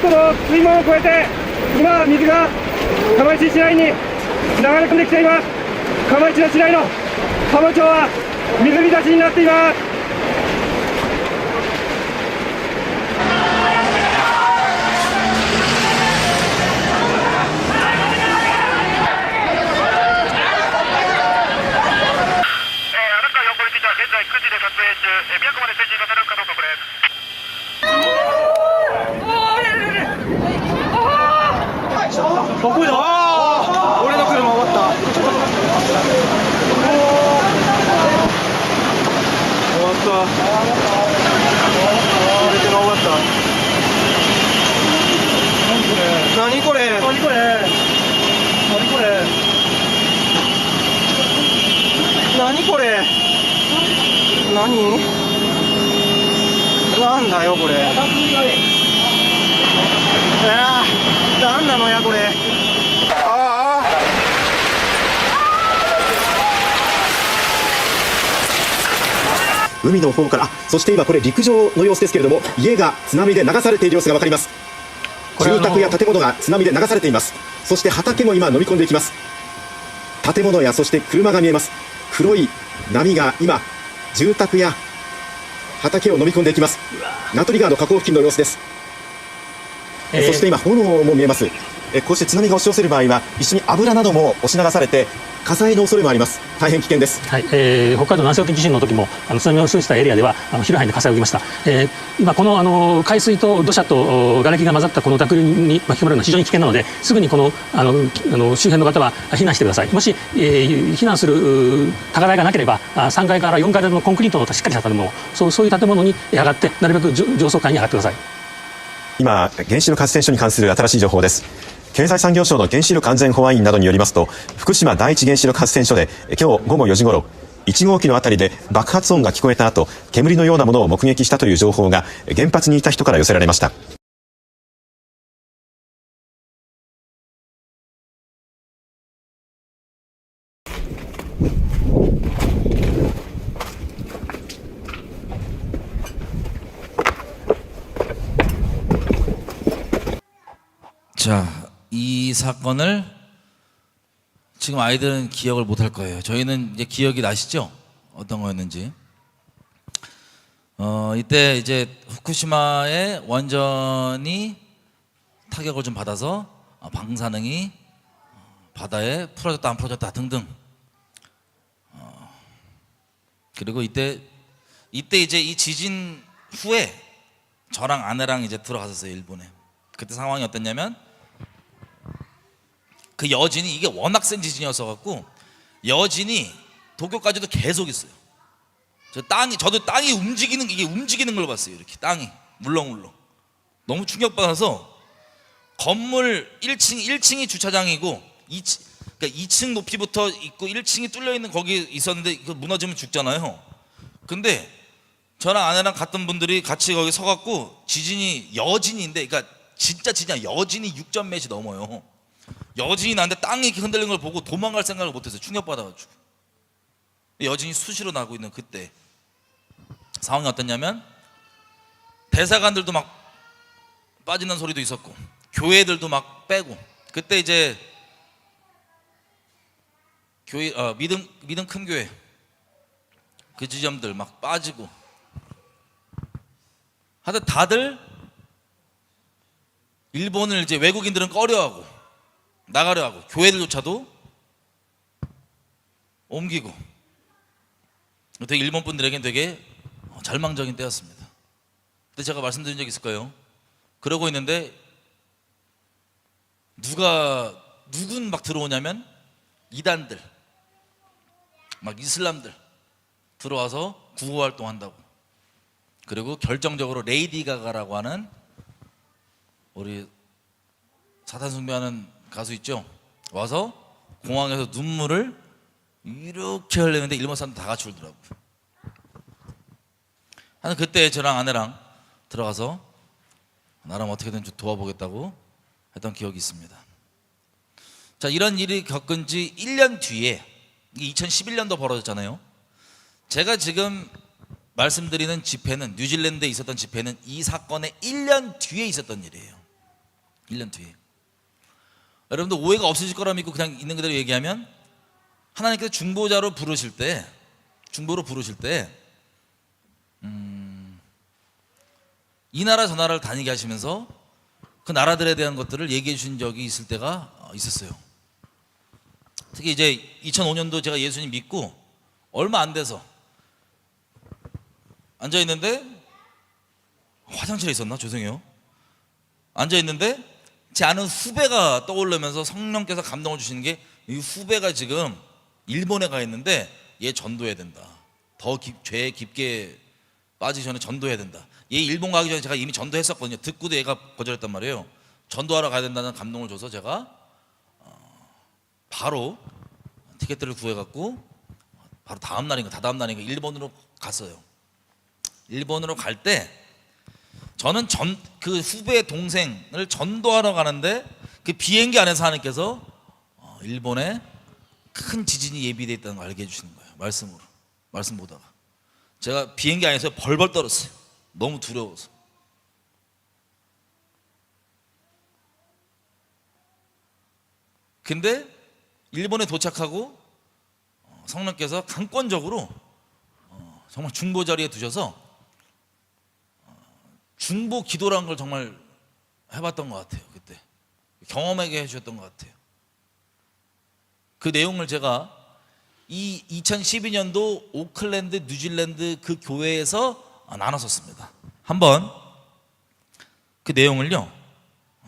港の水門を越えて今水が釜石市内に流れ込んできています。釜石の市内の浜町は水浸しになっています。何これなんだよこれ。なんなのやこれ。海の方から、そして今これ陸上の様子ですけれども、家が津波で流されている様子が分かります。住宅や建物が津波で流されています。そして畑も今飲み込んでいきます。建物やそして車が見えます。黒い波が今住宅や畑を飲み込んでいきます。名取川の河口付近の様子です。そして今炎も見えます。こうして津波が押し寄せる場合は一緒に油なども押し流されて火災の恐れもあります。大変危険です。はい、北海道南西沖地震の時も津波が押し寄せたエリアでは広い範囲で火災を受けました。今この海水と土砂と瓦礫が混ざったこの濁流に巻き込まれるのは非常に危険なので、すぐにこの周辺の方は避難してください。もし、避難する高台がなければ3階から4階建てのコンクリートのしっかりした建物、そういう建物に上がってなるべく上層階に上がってください。今原子力発電所に関する新しい情報です。経済産業省の原子力安全保安院などによりますと、福島第一原子力発電所で今日午後4時ごろ、1号機のあたりで爆発音が聞こえた後、煙のようなものを目撃したという情報が原発にいた人から寄せられました。자, 이 사건을 지금 아이들은 기억을 못할 거예요. 저희는 이제 기억이 나시죠? 어떤 거였는지. 이때 이제 후쿠시마의 원전이 타격을 좀 받아서 방사능이 바다에 풀어졌다 안 풀어졌다 등등. 그리고 이때 이제 이 지진 후에 저랑 아내랑 이제 들어갔었어요, 일본에. 그때 상황이 어땠냐면 그 여진이 이게 워낙 센 지진이었어 갖고 여진이 도쿄까지도 계속 있어요. 저도 땅이 움직이는 걸 봤어요. 이렇게 땅이 물렁물렁. 너무 충격받아서 건물 1층이 주차장이고 2층 높이부터 있고 1층이 뚫려 있는 거기 있었는데 이거 무너지면 죽잖아요. 근데 저랑 아내랑 갔던 분들이 같이 거기 서 갖고 지진이 여진인데, 그러니까 진짜 지진이야. 여진이 6.몇이 넘어요. 여진이 나는데 땅이 이렇게 흔들리는 걸 보고 도망갈 생각을 못했어요. 충격받아가지고. 여진이 수시로 나고 있는 그때 상황이 어땠냐면, 대사관들도 막 빠지는 소리도 있었고 교회들도 막 빼고, 그때 이제 교회 믿음 큰 교회 그 지점들 막 빠지고 하여튼 다들 일본을 이제 외국인들은 꺼려하고 나가려 하고 교회들조차도 옮기고, 되게 일본 분들에겐 되게 절망적인 때였습니다. 근데 제가 말씀드린 적 있을 거예요. 그러고 있는데 누군 막 들어오냐면 이단들 막 이슬람들 들어와서 구호 활동한다고. 그리고 결정적으로 레이디 가가라고 하는 우리 사탄 숭배하는 가수 있죠? 와서 공항에서 눈물을 이렇게 흘리는데 일본 사람들 다 같이 울더라고요. 하는 그때 저랑 아내랑 들어가서 나름 어떻게든 좀 도와보겠다고 했던 기억이 있습니다. 자, 이런 일이 겪은 지 1년 뒤에 2011년도 벌어졌잖아요. 제가 지금 말씀드리는 집회는, 뉴질랜드에 있었던 집회는 이 사건의 1년 뒤에 있었던 일이에요. 1년 뒤에. 여러분들 오해가 없으실 거라 믿고 그냥 있는 그대로 얘기하면, 하나님께서 중보자로 부르실 때 중보로 부르실 때 이 나라 저 나라를 다니게 하시면서 그 나라들에 대한 것들을 얘기해 주신 적이 있을 때가 있었어요. 특히 이제 2005년도 제가 예수님 믿고 얼마 안 돼서 앉아 있는데, 화장실에 있었나? 죄송해요. 앉아 있는데 제 아는 후배가 떠오르면서 성령께서 감동을 주시는 게, 이 후배가 지금 일본에 가 있는데 얘 전도해야 된다. 더 죄에 깊게 빠지기 전에 전도해야 된다. 얘 일본 가기 전에 제가 이미 전도했었거든요. 듣고도 얘가 거절했단 말이에요. 전도하러 가야 된다는 감동을 줘서 제가 바로 티켓들을 구해갖고 바로 다음 날인가 다다음 날인가 일본으로 갔어요. 일본으로 갈 때 저는 그 후배의 동생을 전도하러 가는데 그 비행기 안에서 하나님께서 일본에 큰 지진이 예비되어 있다는 걸 알게 해주시는 거예요. 말씀 보다가 제가 비행기 안에서 벌벌 떨었어요. 너무 두려워서. 근데 일본에 도착하고 성령께서 강권적으로 정말 중보 자리에 두셔서 중보 기도라는 걸 정말 해봤던 것 같아요. 그때 경험하게 해주셨던 것 같아요. 그 내용을 제가 이 2012년도 오클랜드 뉴질랜드 그 교회에서 나눴었습니다. 한번 그 내용을요,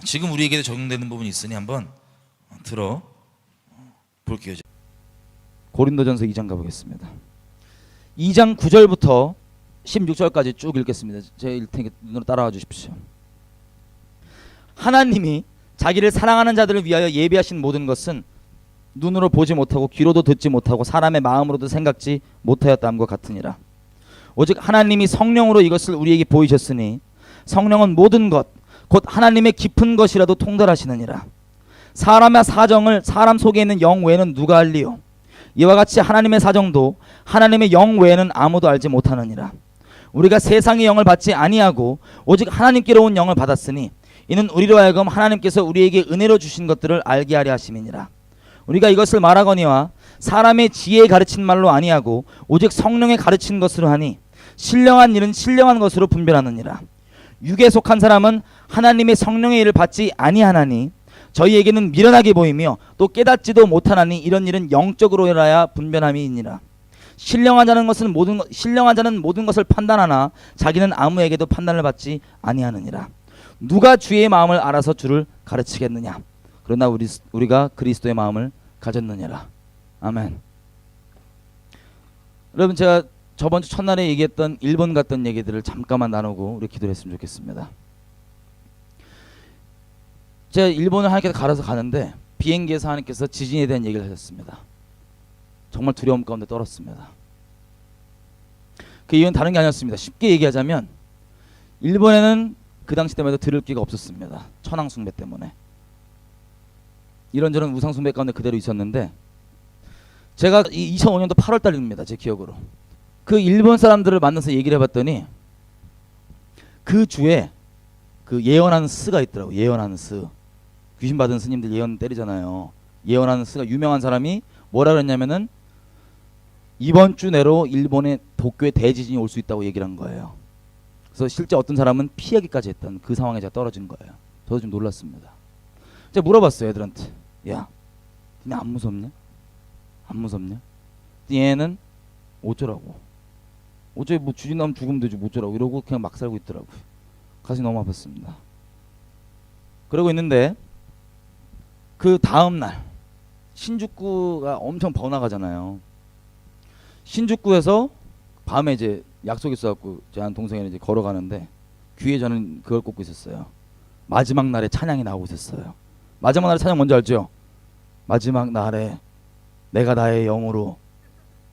지금 우리에게도 적용되는 부분이 있으니 한번 들어 볼게요. 고린도전서 2장 가보겠습니다. 2장 9절부터 16절까지 쭉 읽겠습니다. 제가 읽을 테니까 눈으로 따라와 주십시오. 하나님이 자기를 사랑하는 자들을 위하여 예비하신 모든 것은 눈으로 보지 못하고 귀로도 듣지 못하고 사람의 마음으로도 생각지 못하였다함과 같으니라. 오직 하나님이 성령으로 이것을 우리에게 보이셨으니 성령은 모든 것 곧 하나님의 깊은 것이라도 통달하시느니라. 사람의 사정을 사람 속에 있는 영 외에는 누가 알리요? 이와 같이 하나님의 사정도 하나님의 영 외에는 아무도 알지 못하느니라. 우리가 세상의 영을 받지 아니하고 오직 하나님께로 온 영을 받았으니 이는 우리로 하여금 하나님께서 우리에게 은혜로 주신 것들을 알게 하려 하심이니라. 우리가 이것을 말하거니와 사람의 지혜에 가르친 말로 아니하고 오직 성령의 가르친 것으로 하니 신령한 일은 신령한 것으로 분별하느니라. 육에 속한 사람은 하나님의 성령의 일을 받지 아니하나니 저희에게는 미련하게 보이며 또 깨닫지도 못하나니 이런 일은 영적으로라야 분별함이니라. 신령한 자는 모든 것을 판단하나 자기는 아무에게도 판단을 받지 아니하느니라. 누가 주의 마음을 알아서 주를 가르치겠느냐? 그러나 우리가 그리스도의 마음을 가졌느니라. 아멘. 여러분, 제가 저번 주 첫날에 얘기했던 일본 갔던 얘기들을 잠깐만 나누고 우리 기도를 했으면 좋겠습니다. 제가 일본을 하나님께서 가려서 가는데 비행기에서 하나님께서 지진에 대한 얘기를 하셨습니다. 정말 두려움 가운데 떨었습니다. 그 이유는 다른 게 아니었습니다. 쉽게 얘기하자면 일본에는 그 당시 때만 해도 들을 기가 없었습니다. 천황 숭배 때문에. 이런저런 우상 숭배 가운데 그대로 있었는데, 제가 2005년도 8월 달입니다. 제 기억으로. 그 일본 사람들을 만나서 얘기를 해봤더니 그 주에 그 예언하는 스가 있더라고요. 예언하는 스. 귀신 받은 스님들 예언 때리잖아요. 예언하는 스가 유명한 사람이 뭐라 그랬냐면은 이번 주 내로 일본의 도쿄에 대지진이 올 수 있다고 얘기를 한 거예요. 그래서 실제 어떤 사람은 피하기까지 했던 그 상황에 제가 떨어진 거예요. 저도 좀 놀랐습니다. 제가 물어봤어요, 애들한테. 야, 니네 안 무섭냐? 안 무섭냐? 얘는 어쩌라고? 어차피 뭐 주진 나면 죽으면 되지 뭐 어쩌라고 이러고 그냥 막 살고 있더라고요. 가슴이 너무 아팠습니다. 그러고 있는데 그 다음날 신주쿠가 엄청 번화가잖아요. 신주쿠에서 밤에 이제 약속이 있어갖고 제 한 동생이 이제 걸어가는데 귀에 저는 그걸 꽂고 있었어요. 마지막 날에 찬양이 나오고 있었어요. 마지막 날에 찬양 뭔지 알죠? 마지막 날에 내가 나의 영으로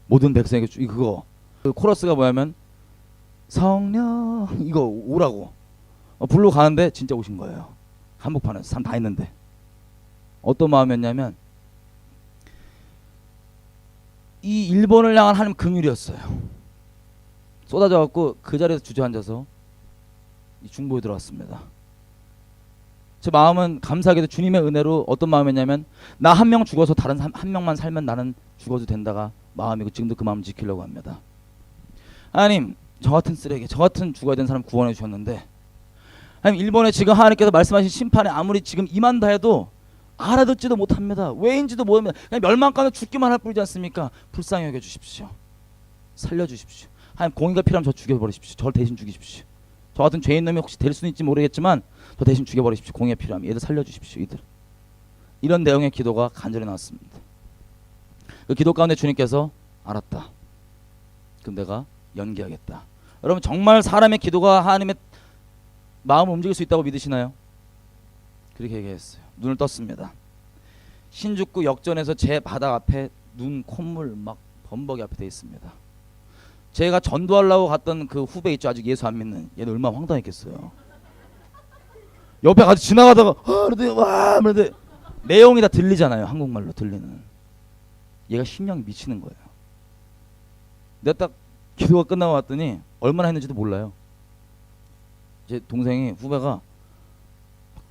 모든 백성에게 그거. 그 코러스가 뭐냐면 성령 이거 오라고 불러 가는데 진짜 오신 거예요. 한복판에서 사람 다 있는데. 어떤 마음이었냐면 이 일본을 향한 하나님 긍휼이었어요. 쏟아져 갖고 그 자리에서 주저앉아서 이 중보에 들어왔습니다. 제 마음은 감사하게도 주님의 은혜로 어떤 마음이었냐면 나 한 명 죽어서 다른 한 명만 살면 나는 죽어도 된다가 마음이고 지금도 그 마음 지키려고 합니다. 하나님, 저 같은 쓰레기, 저 같은 죽어야 되는 사람 구원해 주셨는데, 하나님, 일본에 지금 하나님께서 말씀하신 심판에 아무리 지금 임한다 해도 알아듣지도 못합니다. 왜인지도 모릅니다. 그냥 멸망가는 죽기만 할 뿐이지 않습니까? 불쌍히 여겨 주십시오. 살려 주십시오. 하나님, 공의가 필요하면 저 죽여버리십시오. 저를 대신 죽이십시오. 저 같은 죄인 놈이 혹시 될 수는 있지 모르겠지만 저 대신 죽여버리십시오. 공의가 필요하면 얘들 살려주십시오. 이들. 이런 내용의 기도가 간절히 나왔습니다. 그 기도 가운데 주님께서 알았다. 그럼 내가 연기하겠다. 여러분, 정말 사람의 기도가 하나님의 마음을 움직일 수 있다고 믿으시나요? 그렇게 얘기했어요. 눈을 떴습니다. 신주쿠 역전에서 제 바닥 앞에 눈, 콧물 막 범벅이 앞에 돼 있습니다. 제가 전도하려고 갔던 그 후배 있죠, 아직 예수 안 믿는. 얘는 얼마나 황당했겠어요. 옆에 같이 지나가다가 그런데 와 그런데 내용이 다 들리잖아요. 한국말로 들리는. 얘가 심령이 미치는 거예요. 내가 딱 기도가 끝나고 왔더니 얼마나 했는지도 몰라요. 제 동생이, 후배가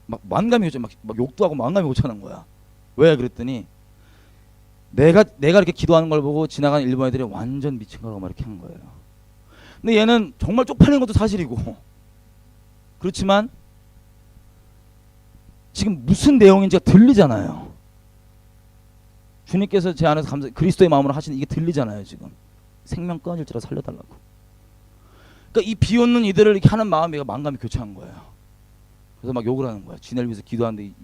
막 만감이 오죠. 막 욕도 하고 만감이 오자는 거야. 왜 그랬더니 내가 이렇게 기도하는 걸 보고 지나가는 일본 애들이 완전 미친 거라고 막 이렇게 한 거예요. 근데 얘는 정말 쪽팔린 것도 사실이고, 그렇지만 지금 무슨 내용인지가 들리잖아요. 주님께서 제 안에서 그리스도의 마음으로 하시는 이게 들리잖아요. 지금 생명 끊어질지라 살려달라고. 그러니까 이 비웃는 이들을 이렇게 하는 마음이 만감이 교차한 거예요. 그래서 막 욕을 하는 거야. 지네를 위해서 기도하는데 이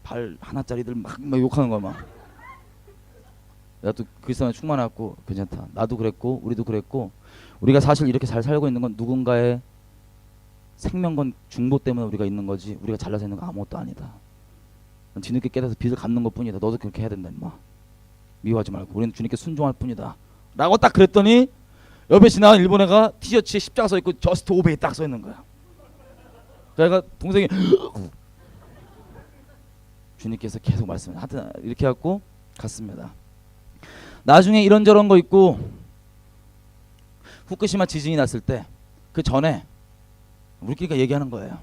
발 하나짜리들 막 욕하는 거야. 막 내가 또 그리스도에 충만해갖고 괜찮다. 나도 그랬고 우리도 그랬고, 우리가 사실 이렇게 잘 살고 있는 건 누군가의 생명건 중보 때문에 우리가 있는 거지, 우리가 잘나서 있는 거 아무것도 아니다. 뒤늦게 깨달아서 빚을 갚는 것 뿐이다. 너도 그렇게 해야 된다 임마. 미워하지 말고 우리는 주님께 순종할 뿐이다 라고 딱 그랬더니 옆에 지나간 일본 애가 티셔츠에 십자가 써있고 저스트 오베이 딱 써있는 거야. 그러니까 동생이 주님께서 계속 말씀을 하여튼 이렇게 해갖고 갔습니다. 나중에 이런저런 거 있고, 후쿠시마 지진이 났을 때 그 전에 우리끼리 얘기하는 거예요.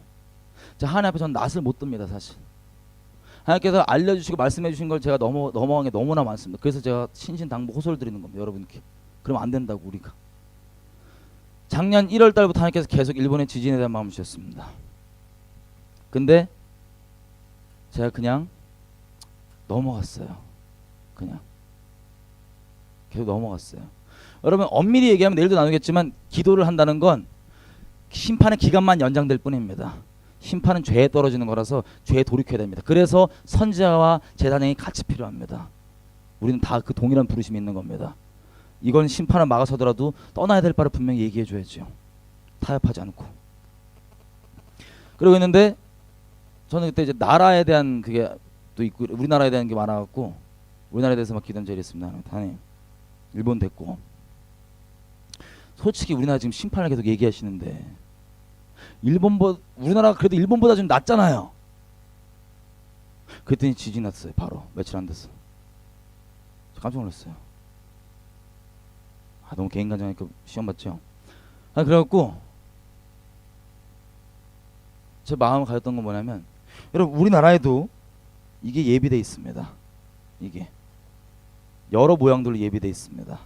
자, 하나님 앞에 저는 낯을 못 듭니다. 사실 하나님께서 알려주시고 말씀해 주신 걸 제가 넘어간 게 너무나 많습니다. 그래서 제가 신신당부 호소를 드리는 겁니다. 여러분께. 그러면 안 된다고. 우리가 작년 1월 달부터 하나님께서 계속 일본의 지진에 대한 마음을 주셨습니다. 근데 제가 그냥 넘어갔어요. 그냥 계속 넘어갔어요. 여러분, 엄밀히 얘기하면 내일도 나누겠지만 기도를 한다는 건 심판의 기간만 연장될 뿐입니다. 심판은 죄에 떨어지는 거라서 죄에 돌이켜야 됩니다. 그래서 선지자와 제사장이 같이 필요합니다. 우리는 다 그 동일한 부르심이 있는 겁니다. 이건 심판을 막아서더라도 떠나야 될 바를 분명히 얘기해 줘야죠. 타협하지 않고. 그러고 있는데 저는 그때 이제 나라에 대한 그게 또 있고, 우리나라에 대한 게 많아갖고 우리나라에 대해서 막 기도한 적이 있습니다. 하나님, 일본 됐고, 솔직히 우리나라 지금 심판을 계속 얘기하시는데 우리나라가 그래도 일본보다 좀 낫잖아요. 그랬더니 지진 났어요. 바로 며칠 안 됐어. 깜짝 놀랐어요. 너무 개인간장하니까 시험 봤죠. 그래갖고 제 마음을 가졌던 건 뭐냐면, 여러분, 우리나라에도 이게 예비돼 있습니다. 이게 여러 모양들로 예비돼 있습니다.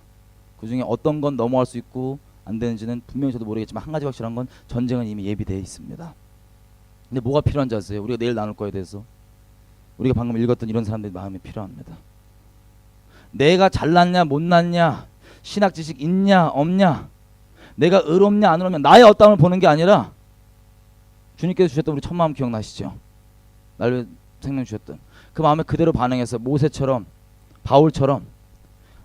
그 중에 어떤 건 넘어갈 수 있고 안 되는지는 분명히 저도 모르겠지만 한 가지 확실한 건 전쟁은 이미 예비되어 있습니다. 근데 뭐가 필요한지 아세요? 우리가 내일 나눌 거에 대해서 우리가 방금 읽었던 이런 사람들의 마음이 필요합니다. 내가 잘났냐 못났냐, 신학 지식 있냐 없냐, 내가 의롭냐 안 의롭냐, 나의 어떠함을 보는 게 아니라 주님께서 주셨던 우리 첫 마음 기억나시죠? 날 생명 주셨던 그 마음에 그대로 반응해서 모세처럼 바울처럼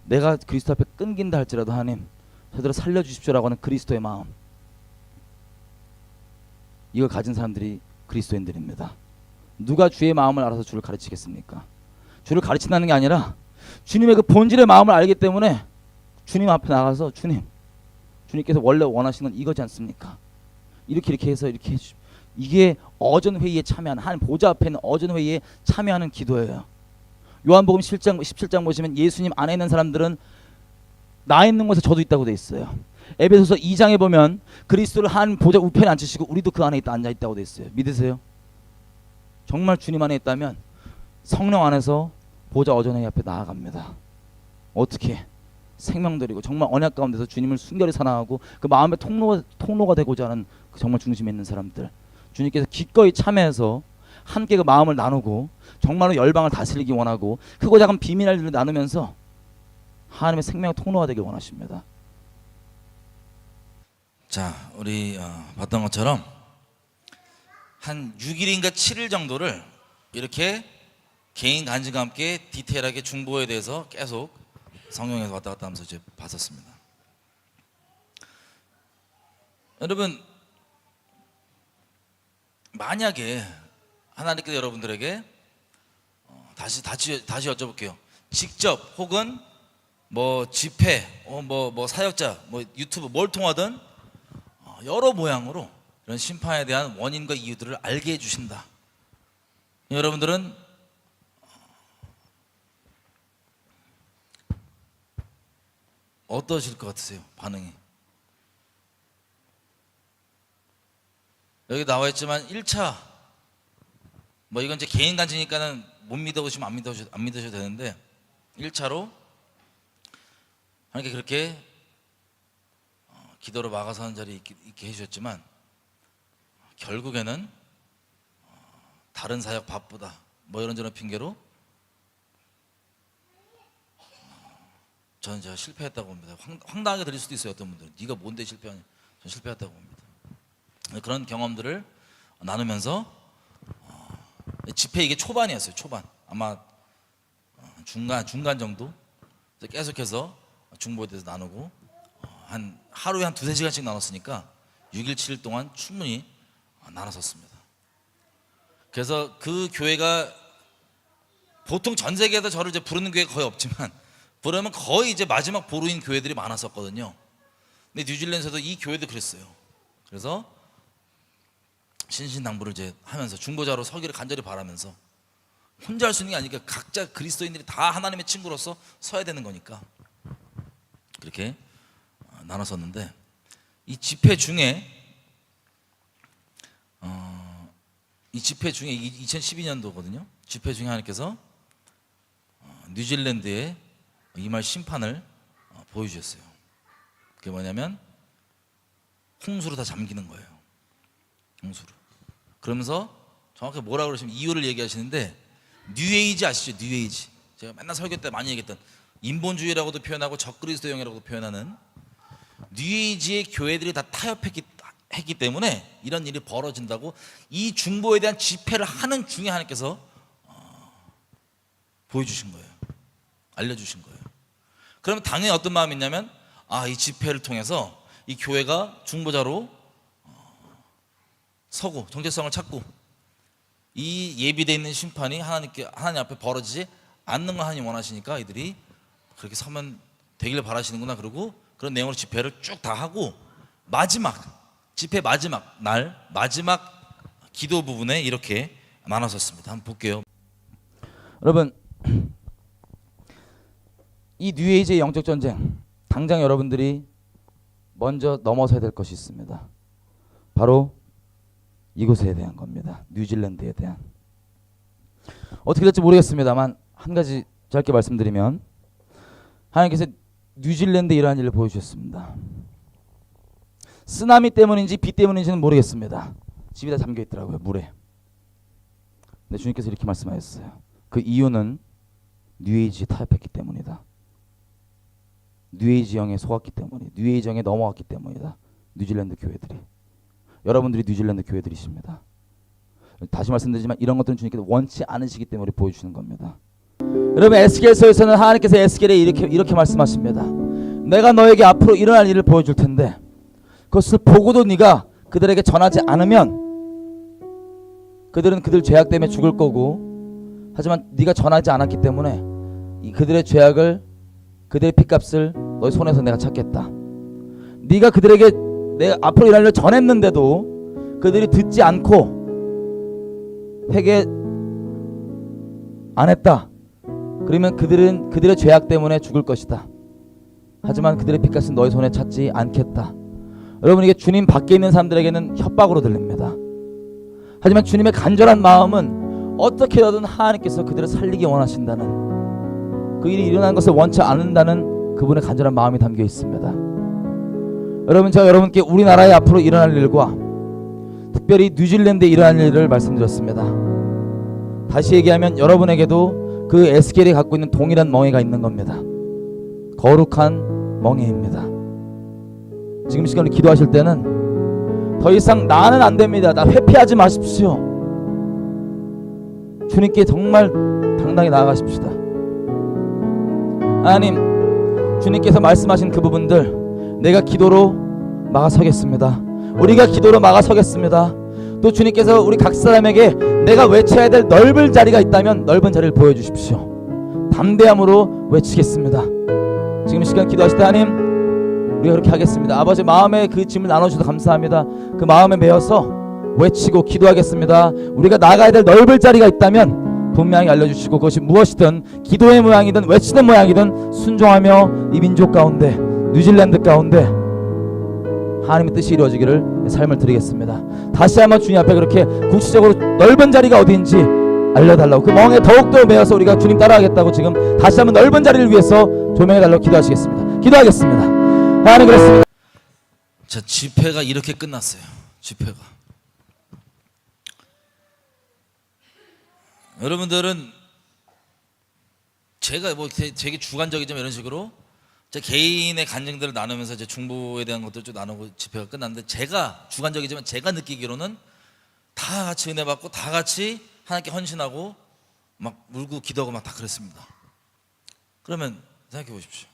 내가 그리스도 앞에 끊긴다 할지라도 하나님 저들을 살려주십시오라고 하는 그리스도의 마음, 이걸 가진 사람들이 그리스도인들입니다. 누가 주의 마음을 알아서 주를 가르치겠습니까? 주를 가르친다는 게 아니라 주님의 그 본질의 마음을 알기 때문에 주님 앞에 나가서 주님께서 원래 원하시는 건 이거지 않습니까? 이렇게 해서 이렇게 해주. 이게 어전 회의에 참여하는, 하나님 보좌 앞에 있는 어전 회의에 참여하는 기도예요. 요한복음 17장 보시면 예수님 안에 있는 사람들은 나 있는 곳에 저도 있다고 돼 있어요. 에베소서 2장에 보면 그리스도를 한 보좌 우편에 앉히시고 우리도 그 안에 앉아 있다고 돼 있어요. 믿으세요? 정말 주님 안에 있다면 성령 안에서 보좌 어전회의 앞에 나아갑니다. 어떻게 생명 드리고 정말 언약 가운데서 주님을 순결히 사랑하고 그 마음의 통로가 되고자 하는 그 정말 중심에 있는 사람들, 주님께서 기꺼이 참여해서 함께 그 마음을 나누고 정말로 열방을 다스리기 원하고 크고 작은 비밀의 일을 나누면서 하나님의 생명의 통로가 되길 원하십니다. 자, 우리 봤던 것처럼 한 6일인가 7일 정도를 이렇게 개인 간증과 함께 디테일하게 중보에 대해서 계속 성경에서 왔다 갔다 하면서 이제 봤었습니다. 여러분, 만약에 하나님께서 여러분들에게 다시 여쭤볼게요. 직접 혹은 뭐 집회, 뭐 사역자, 뭐 유튜브 뭘 통하든 여러 모양으로 이런 심판에 대한 원인과 이유들을 알게 해주신다. 여러분들은 어떠실 것 같으세요? 반응이. 여기 나와 있지만 1차 뭐 이건 이제 개인 간증이니까는 못 믿어보시면 안 믿으셔도 되는데 1차로 하나님께 그렇게 기도로 막아서 하는 자리 있게 해주셨지만 결국에는 다른 사역 바쁘다 뭐 이런저런 핑계로 저는 제가 실패했다고 봅니다. 황당하게 들릴 수도 있어요. 어떤 분들은 네가 뭔데 실패하냐. 저는 실패했다고 봅니다. 그런 경험들을 나누면서 집회 이게 초반이었어요. 초반 아마 중간 정도 계속해서 중보에 대해서 나누고 한 하루에 한 2-3시간씩 나눴으니까 6일 7일 동안 충분히 나눴었습니다. 그래서 그 교회가 보통 전 세계에서 저를 이제 부르는 교회가 거의 없지만 부르면 거의 이제 마지막 보루인 교회들이 많았었거든요. 근데 뉴질랜드에서도 이 교회도 그랬어요. 그래서 신신당부를 이제 하면서 중보자로 서기를 간절히 바라면서 혼자 할 수 있는 게 아니니까 각자 그리스도인들이 다 하나님의 친구로서 서야 되는 거니까 그렇게 나눴었는데 이 집회 중에 2012년도거든요. 집회 중에 하나님께서 뉴질랜드에 임할 심판을 보여주셨어요. 그게 뭐냐면 홍수로 다 잠기는 거예요. 홍수로. 그러면서 정확히 뭐라고 그러시면 이유를 얘기하시는데 뉴에이지 아시죠? 뉴에이지. 제가 맨날 설교 때 많이 얘기했던 인본주의라고도 표현하고 적그리스도형이라고도 표현하는 뉴에이지의 교회들이 다 타협했기 때문에 이런 일이 벌어진다고 이 중보에 대한 집회를 하는 중에 하나님께서 보여주신 거예요. 알려주신 거예요. 그러면 당연히 어떤 마음이 있냐면 이 집회를 통해서 이 교회가 중보자로 서고 정체성을 찾고 이 예비되어 있는 심판이 하나님 앞에 벌어지지 않는 걸 하나님 원하시니까 이들이 그렇게 서면 되기를 바라시는구나. 그러고 그런 내용으로 집회를 쭉 다 하고 집회 마지막 날 마지막 기도 부분에 이렇게 나눴었습니다. 한번 볼게요. 여러분, 이 뉴에이지의 영적 전쟁 당장 여러분들이 먼저 넘어서야 될 것이 있습니다. 바로 이곳에 대한 겁니다. 뉴질랜드에 대한. 어떻게 될지 모르겠습니다만 한 가지 짧게 말씀드리면 하나님께서 뉴질랜드에 이러한 일을 보여주셨습니다. 쓰나미 때문인지 비 때문인지는 모르겠습니다. 집이 다 잠겨 있더라고요. 물에. 근데 주님께서 이렇게 말씀하셨어요. 그 이유는 뉴에이지에 타협했기 때문이다. 뉴에이지형에 속았기 때문이다. 뉴에이지형에 넘어갔기 때문이다. 뉴질랜드 교회들이. 여러분들이 뉴질랜드 교회들이십니다. 다시 말씀드리지만 이런 것들은 주님께서 원치 않으시기 때문에 보여주시는 겁니다. 여러분, 에스겔서에서는 하나님께서 에스겔에 이렇게 말씀하십니다. 내가 너에게 앞으로 일어날 일을 보여줄 텐데 그것을 보고도 네가 그들에게 전하지 않으면 그들은 그들 죄악 때문에 죽을 거고, 하지만 네가 전하지 않았기 때문에 그들의 죄악을, 그들의 핏값을 너의 손에서 내가 찾겠다. 네가 그들에게 내가 앞으로 일어날 일을 전했는데도 그들이 듣지 않고 회개 안 했다. 그러면 그들은 그들의 죄악 때문에 죽을 것이다. 하지만 그들의 핏값은 너의 손에 찾지 않겠다. 여러분, 이게 주님 밖에 있는 사람들에게는 협박으로 들립니다. 하지만 주님의 간절한 마음은 어떻게든 하나님께서 그들을 살리기 원하신다는 그 일이 일어난 것을 원치 않는다는 그분의 간절한 마음이 담겨 있습니다. 여러분, 제가 여러분께 우리나라에 앞으로 일어날 일과 특별히 뉴질랜드에 일어날 일을 말씀드렸습니다. 다시 얘기하면 여러분에게도 그 에스겔이 갖고 있는 동일한 멍에가 있는 겁니다. 거룩한 멍에입니다. 지금 시간에 기도하실 때는 더 이상 나는 안 됩니다, 나 회피하지 마십시오. 주님께 정말 당당히 나아가십시다. 하나님, 주님께서 말씀하신 그 부분들 내가 기도로 막아서겠습니다. 우리가 기도로 막아서겠습니다. 또 주님께서 우리 각 사람에게 내가 외쳐야 될 넓은 자리가 있다면 넓은 자리를 보여주십시오. 담대함으로 외치겠습니다. 지금 이 시간 기도하실 때 하나님, 우리가 그렇게 하겠습니다. 아버지, 마음에 그 짐을 나눠주셔서 감사합니다. 그 마음에 매여서 외치고 기도하겠습니다. 우리가 나가야 될 넓은 자리가 있다면 분명히 알려주시고, 그것이 무엇이든 기도의 모양이든 외치는 모양이든 순종하며 이 민족 가운데, 뉴질랜드 가운데 하나님의 뜻이 이루어지기를 삶을 드리겠습니다. 다시 한번 주님 앞에 그렇게 구체적으로 넓은 자리가 어디인지 알려달라고, 그 멍에 더욱더 매여서 우리가 주님 따라가겠다고 지금 다시 한번 넓은 자리를 위해서 조명해달라고 기도하시겠습니다. 기도하겠습니다. 하나님, 그렇습니다. 자, 집회가 이렇게 끝났어요. 집회가. 여러분들은 제가 뭐 되게 주관적이지만 이런 식으로 제 개인의 간증들을 나누면서 이제 중보에 대한 것들 좀 나누고 집회가 끝났는데, 제가 주관적이지만 제가 느끼기로는 다 같이 은혜 받고 다 같이 하나님께 헌신하고 막 울고 기도하고 막 다 그랬습니다. 그러면 생각해 보십시오.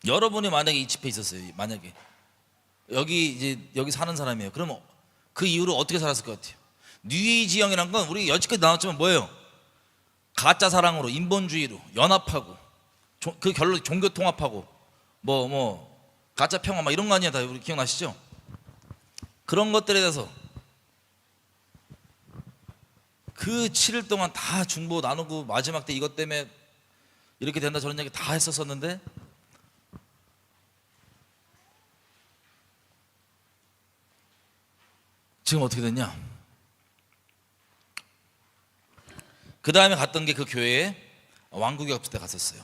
여러분이 만약에 이 집회에 있었어요. 만약에 여기 사는 사람이에요. 그러면 그 이후로 어떻게 살았을 것 같아요? 뉴에이지 형이란 건 우리 여지까지 나눴지만 뭐예요? 가짜 사랑으로, 인본주의로 연합하고, 그 결론 종교 통합하고 뭐 가짜 평화 막 이런 거 아니야? 다 우리 기억나시죠? 그런 것들에 대해서 그 7일 동안 다 중보 나누고 마지막 때 이것 때문에 이렇게 된다 저런 얘기 다 했었었는데, 지금 어떻게 됐냐? 그 다음에 갔던 게 그 교회에 왕국역습 때 갔었어요.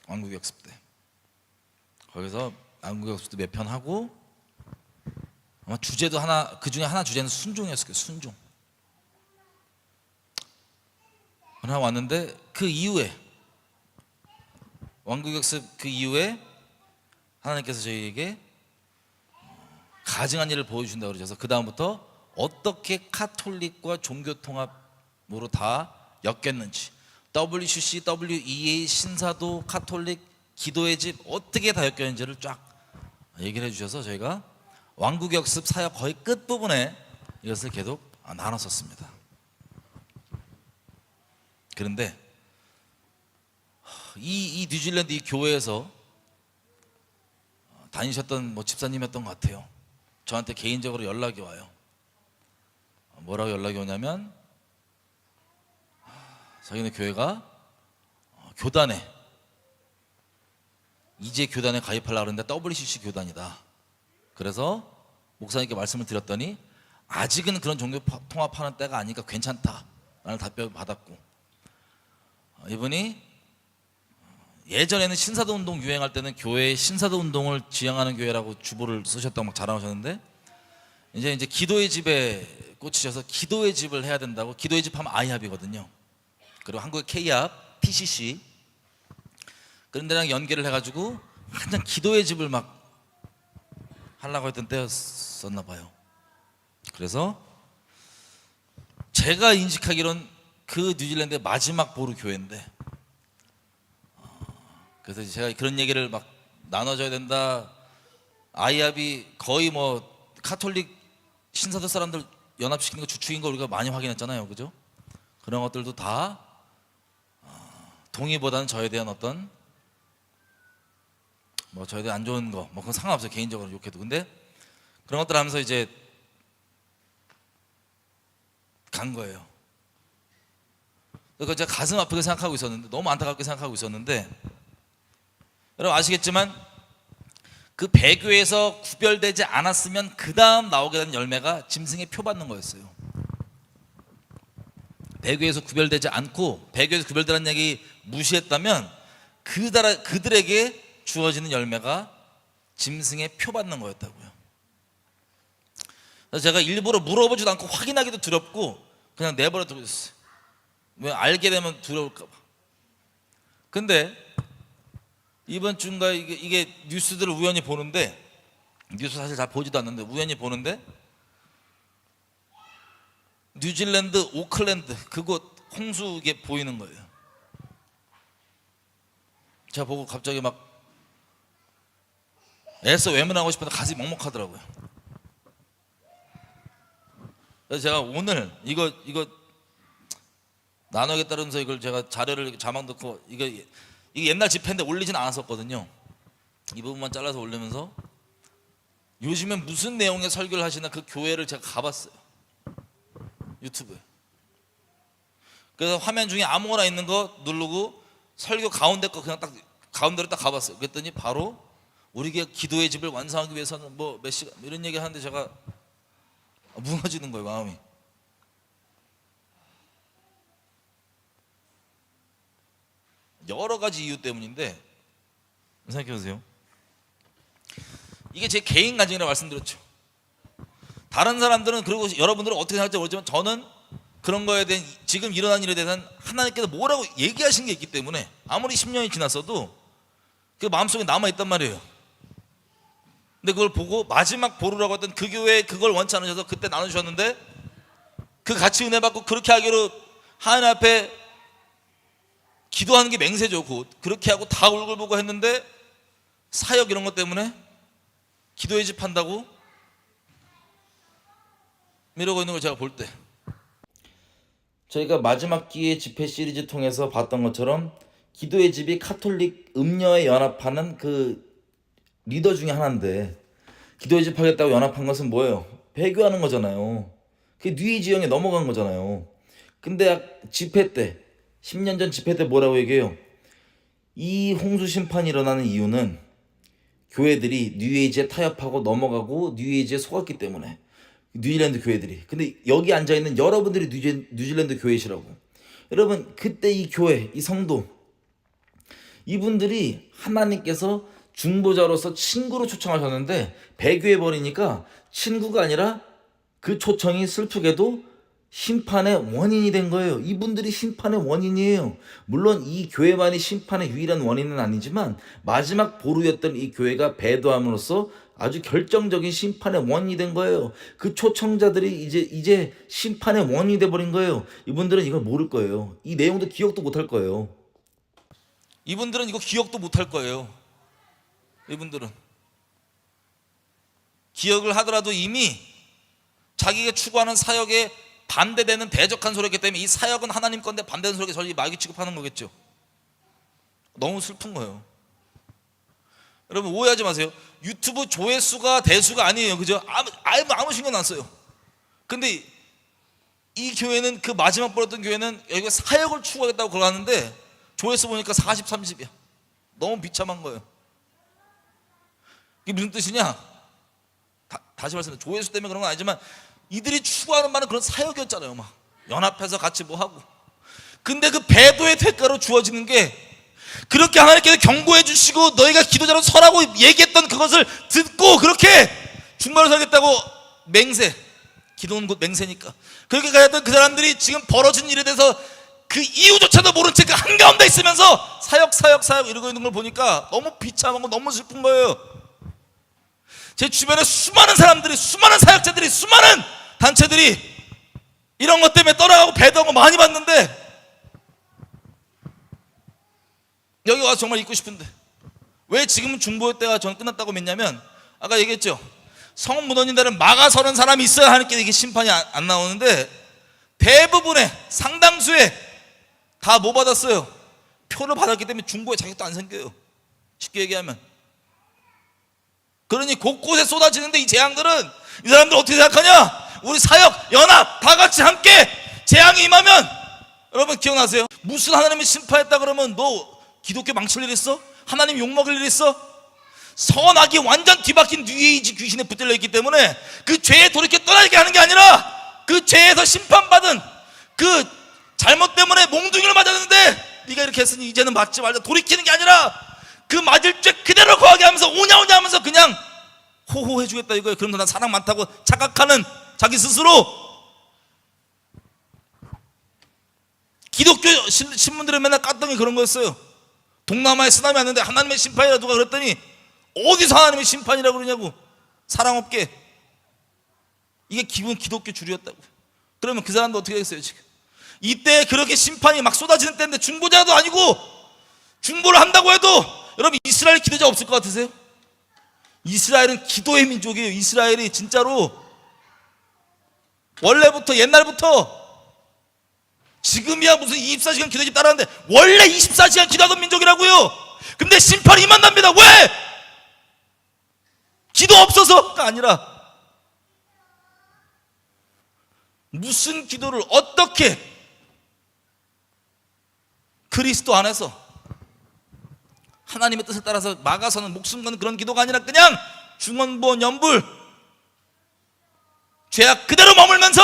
왕국역습 때. 거기서 왕국역습 때 몇 편 하고, 아마 주제도 하나, 그 중에 하나 주제는 순종이었을 거예요. 순종. 하나 왔는데, 그 이후에 왕국역습 그 이후에 하나님께서 저희에게 가증한 일을 보여주신다고 그러셔서 그 다음부터 어떻게 카톨릭과 종교통합으로 다 엮였는지, WCC, WEA, 신사도, 카톨릭, 기도의 집 어떻게 다 엮였는지를 쫙 얘기를 해주셔서 저희가 왕국역습 사역 거의 끝부분에 이것을 계속 나눴었습니다. 그런데 이 뉴질랜드 이 교회에서 다니셨던 뭐 집사님이었던 것 같아요. 저한테 개인적으로 연락이 와요. 뭐라고 연락이 오냐면, 자기네 교회가 교단에 이제 교단에 가입하려고 하는데 WCC 교단이다. 그래서 목사님께 말씀을 드렸더니 아직은 그런 종교 통합하는 때가 아니니까 괜찮다 라는 답변을 받았고, 이분이 예전에는 신사도 운동 유행할 때는 교회에 신사도 운동을 지향하는 교회라고 주보를 쓰셨다고 막 자랑하셨는데, 이제 기도의 집에 꽂히셔서 기도의 집을 해야 된다고, 기도의 집 하면 아이합이거든요. 그리고 한국의 K합, PCC 그런 데랑 연계를 해가지고 한참 기도의 집을 막 하려고 했던 때였었나 봐요. 그래서 제가 인식하기로는 그 뉴질랜드의 마지막 보루 교회인데, 그래서 제가 그런 얘기를 막 나눠줘야 된다, 아이합이 거의 뭐 카톨릭 신사도 사람들 연합시키는 거 주축인 거 우리가 많이 확인했잖아요, 그죠? 그런 것들도 다 동의보다는 저에 대한 어떤 뭐 저에 대한 안 좋은 거 뭐 그건 상관없어요, 개인적으로 욕해도. 근데 그런 것들 하면서 이제 간 거예요. 그래서 제가 가슴 아프게 생각하고 있었는데, 너무 안타깝게 생각하고 있었는데, 여러분 아시겠지만 그 배교에서 구별되지 않았으면 그 다음 나오게 된 열매가 짐승의 표 받는 거였어요. 배교에서 구별되지 않고 배교에서 구별되는 얘기 무시했다면 그들에게 주어지는 열매가 짐승의 표 받는 거였다고요. 그래서 제가 일부러 물어보지도 않고 확인하기도 두렵고 그냥 내버려 두고 있었어요. 왜 알게 되면 두려울까 봐. 근데 이번 주인가 이게 뉴스들을 우연히 보는데, 뉴스 사실 잘 보지도 않는데 우연히 보는데, 뉴질랜드 오클랜드 그곳 홍수 이게 보이는 거예요. 제가 보고 갑자기 막 애써 외면하고 싶은데 가슴이 먹먹하더라고요. 그래서 제가 오늘 이거 나누겠다면서 이걸 제가 자료를 자막 넣고 이게 옛날 집회인데 올리진 않았었거든요. 이 부분만 잘라서 올리면서 요즘엔 무슨 내용의 설교를 하시나 그 교회를 제가 가봤어요. 유튜브에. 그래서 화면 중에 아무거나 있는 거 누르고 설교 가운데 거 그냥 딱 가운데로 딱 가봤어요. 그랬더니 바로 우리가 기도의 집을 완성하기 위해서는 뭐 몇 시간 이런 얘기 하는데 제가 무너지는 거예요, 마음이. 여러 가지 이유 때문인데 생각해 보세요. 이게 제 개인 간증이라고 말씀드렸죠. 다른 사람들은, 그리고 여러분들은 어떻게 생각할지 모르지만 저는 그런 거에 대한, 지금 일어난 일에 대한 하나님께서 뭐라고 얘기하신 게 있기 때문에 아무리 10년이 지났어도 그 마음속에 남아있단 말이에요. 근데 그걸 보고 마지막 보루라고 했던 그 교회에 그걸 원치 않으셔서 그때 나눠주셨는데, 그 같이 은혜 받고 그렇게 하기로 하나님 앞에 기도하는 게 맹세죠. 곧 그렇게 하고 다 얼굴 보고 했는데 사역 이런 것 때문에 기도의 집 한다고 이러고 있는 걸 제가 볼 때, 저희가 마지막 기회 집회 시리즈 통해서 봤던 것처럼 기도의 집이 카톨릭 음녀에 연합하는 그 리더 중에 하나인데, 기도의 집 하겠다고 연합한 것은 뭐예요? 배교하는 거잖아요. 그게 뉴에이지형에 넘어간 거잖아요. 근데 집회 때, 10년 전 집회 때 뭐라고 얘기해요? 이 홍수 심판이 일어나는 이유는 교회들이 뉴에이지에 타협하고 넘어가고 뉴에이지에 속았기 때문에, 뉴질랜드 교회들이. 근데 여기 앉아있는 여러분들이 뉴질랜드 교회시라고. 여러분, 그때 이 교회, 이 성도, 이분들이 하나님께서 중보자로서 친구로 초청하셨는데 배교해버리니까 친구가 아니라 그 초청이 슬프게도 심판의 원인이 된 거예요. 이분들이 심판의 원인이에요. 물론 이 교회만이 심판의 유일한 원인은 아니지만 마지막 보루였던 이 교회가 배도함으로써 아주 결정적인 심판의 원인이 된 거예요. 그 초청자들이 이제 심판의 원인이 돼버린 거예요. 이분들은 이걸 모를 거예요. 이 내용도 기억도 못할 거예요. 이분들은 이거 기억도 못할 거예요. 이분들은 기억을 하더라도 이미 자기가 추구하는 사역에 반대되는 대적한 소리였기 때문에, 이 사역은 하나님 건데 반대되는 소리에 저희 마귀 취급하는 거겠죠. 너무 슬픈 거예요. 여러분 오해하지 마세요. 유튜브 조회수가 대수가 아니에요. 그죠? 아무 신경 안 써요. 근데 이 교회는, 그 마지막 벌었던 교회는 여기가 사역을 추구하겠다고 그러는데 조회수 보니까 40, 30이야. 너무 비참한 거예요. 이게 무슨 뜻이냐? 다시 말씀드려요. 조회수 때문에 그런 건 아니지만 이들이 추구하는 바는 그런 사역이었잖아요. 막 연합해서 같이 뭐 하고. 근데 그 배도의 대가로 주어지는 게, 그렇게 하나님께서 경고해 주시고 너희가 기도자로 서라고 얘기했던 그것을 듣고 그렇게 중보를 서겠다고 맹세, 기도는 곧 맹세니까 그렇게 가했던 그 사람들이 지금 벌어진 일에 대해서 그 이유조차도 모른 채 그 한가운데 있으면서 사역 이러고 있는 걸 보니까 너무 비참하고 너무 슬픈 거예요. 제 주변에 수많은 사람들이, 수많은 사역자들이, 수많은 단체들이 이런 것 때문에 떠나가고 배도하고 많이 봤는데, 여기 와서 정말 있고 싶은데 왜 지금은 중보의 때가 저는 끝났다고 믿냐면, 아까 얘기했죠. 성 무너진다는 막아서는 사람이 있어야 하니까 이게 심판이 안 나오는데, 대부분의 상당수의 다 뭐 받았어요? 표를 받았기 때문에 중보에 자격도 안 생겨요. 쉽게 얘기하면. 그러니 곳곳에 쏟아지는데 이 재앙들은, 이 사람들 어떻게 생각하냐? 우리 사역, 연합 다 같이 함께 재앙이 임하면, 여러분 기억나세요? 무슨 하나님이 심판했다 그러면 너 기독교 망칠 일 있어? 하나님 욕먹을 일 있어? 선악이 완전 뒤바뀐 뉴에이지 귀신에 붙들려 있기 때문에 그 죄에 돌이켜 떠나게 하는 게 아니라 그 죄에서 심판받은 그 잘못 때문에 몽둥이를 맞았는데 네가 이렇게 했으니 이제는 맞지 말자. 돌이키는 게 아니라 그 맞을 죄 그대로 거하게 하면서 오냐 하면서 그냥 호호해 주겠다 이거예요. 그러면서 난 사랑 많다고 착각하는 자기 스스로. 기독교 신문들은 맨날 깠던 게 그런 거였어요. 동남아에 쓰나미 왔는데 하나님의 심판이라 누가 그랬더니 어디서 하나님의 심판이라고 그러냐고. 사랑 없게. 이게 기본 기독교 주류였다고. 그러면 그 사람도 어떻게 되겠어요 지금? 이때 그렇게 심판이 막 쏟아지는 때인데 중보자도 아니고, 중보를 한다고 해도 여러분 이스라엘 기도자 없을 것 같으세요? 이스라엘은 기도의 민족이에요. 이스라엘이 진짜로 원래부터 옛날부터, 지금이야 무슨 24시간 기도집 따라하는데 원래 24시간 기도하던 민족이라고요. 근데 심판이 임한답니다. 왜? 기도 없어서가 아니라 무슨 기도를 어떻게 그리스도 안에서 하나님의 뜻을 따라서 막아서는 목숨 거는 그런 기도가 아니라 그냥 중언부언 연불 죄악 그대로 머물면서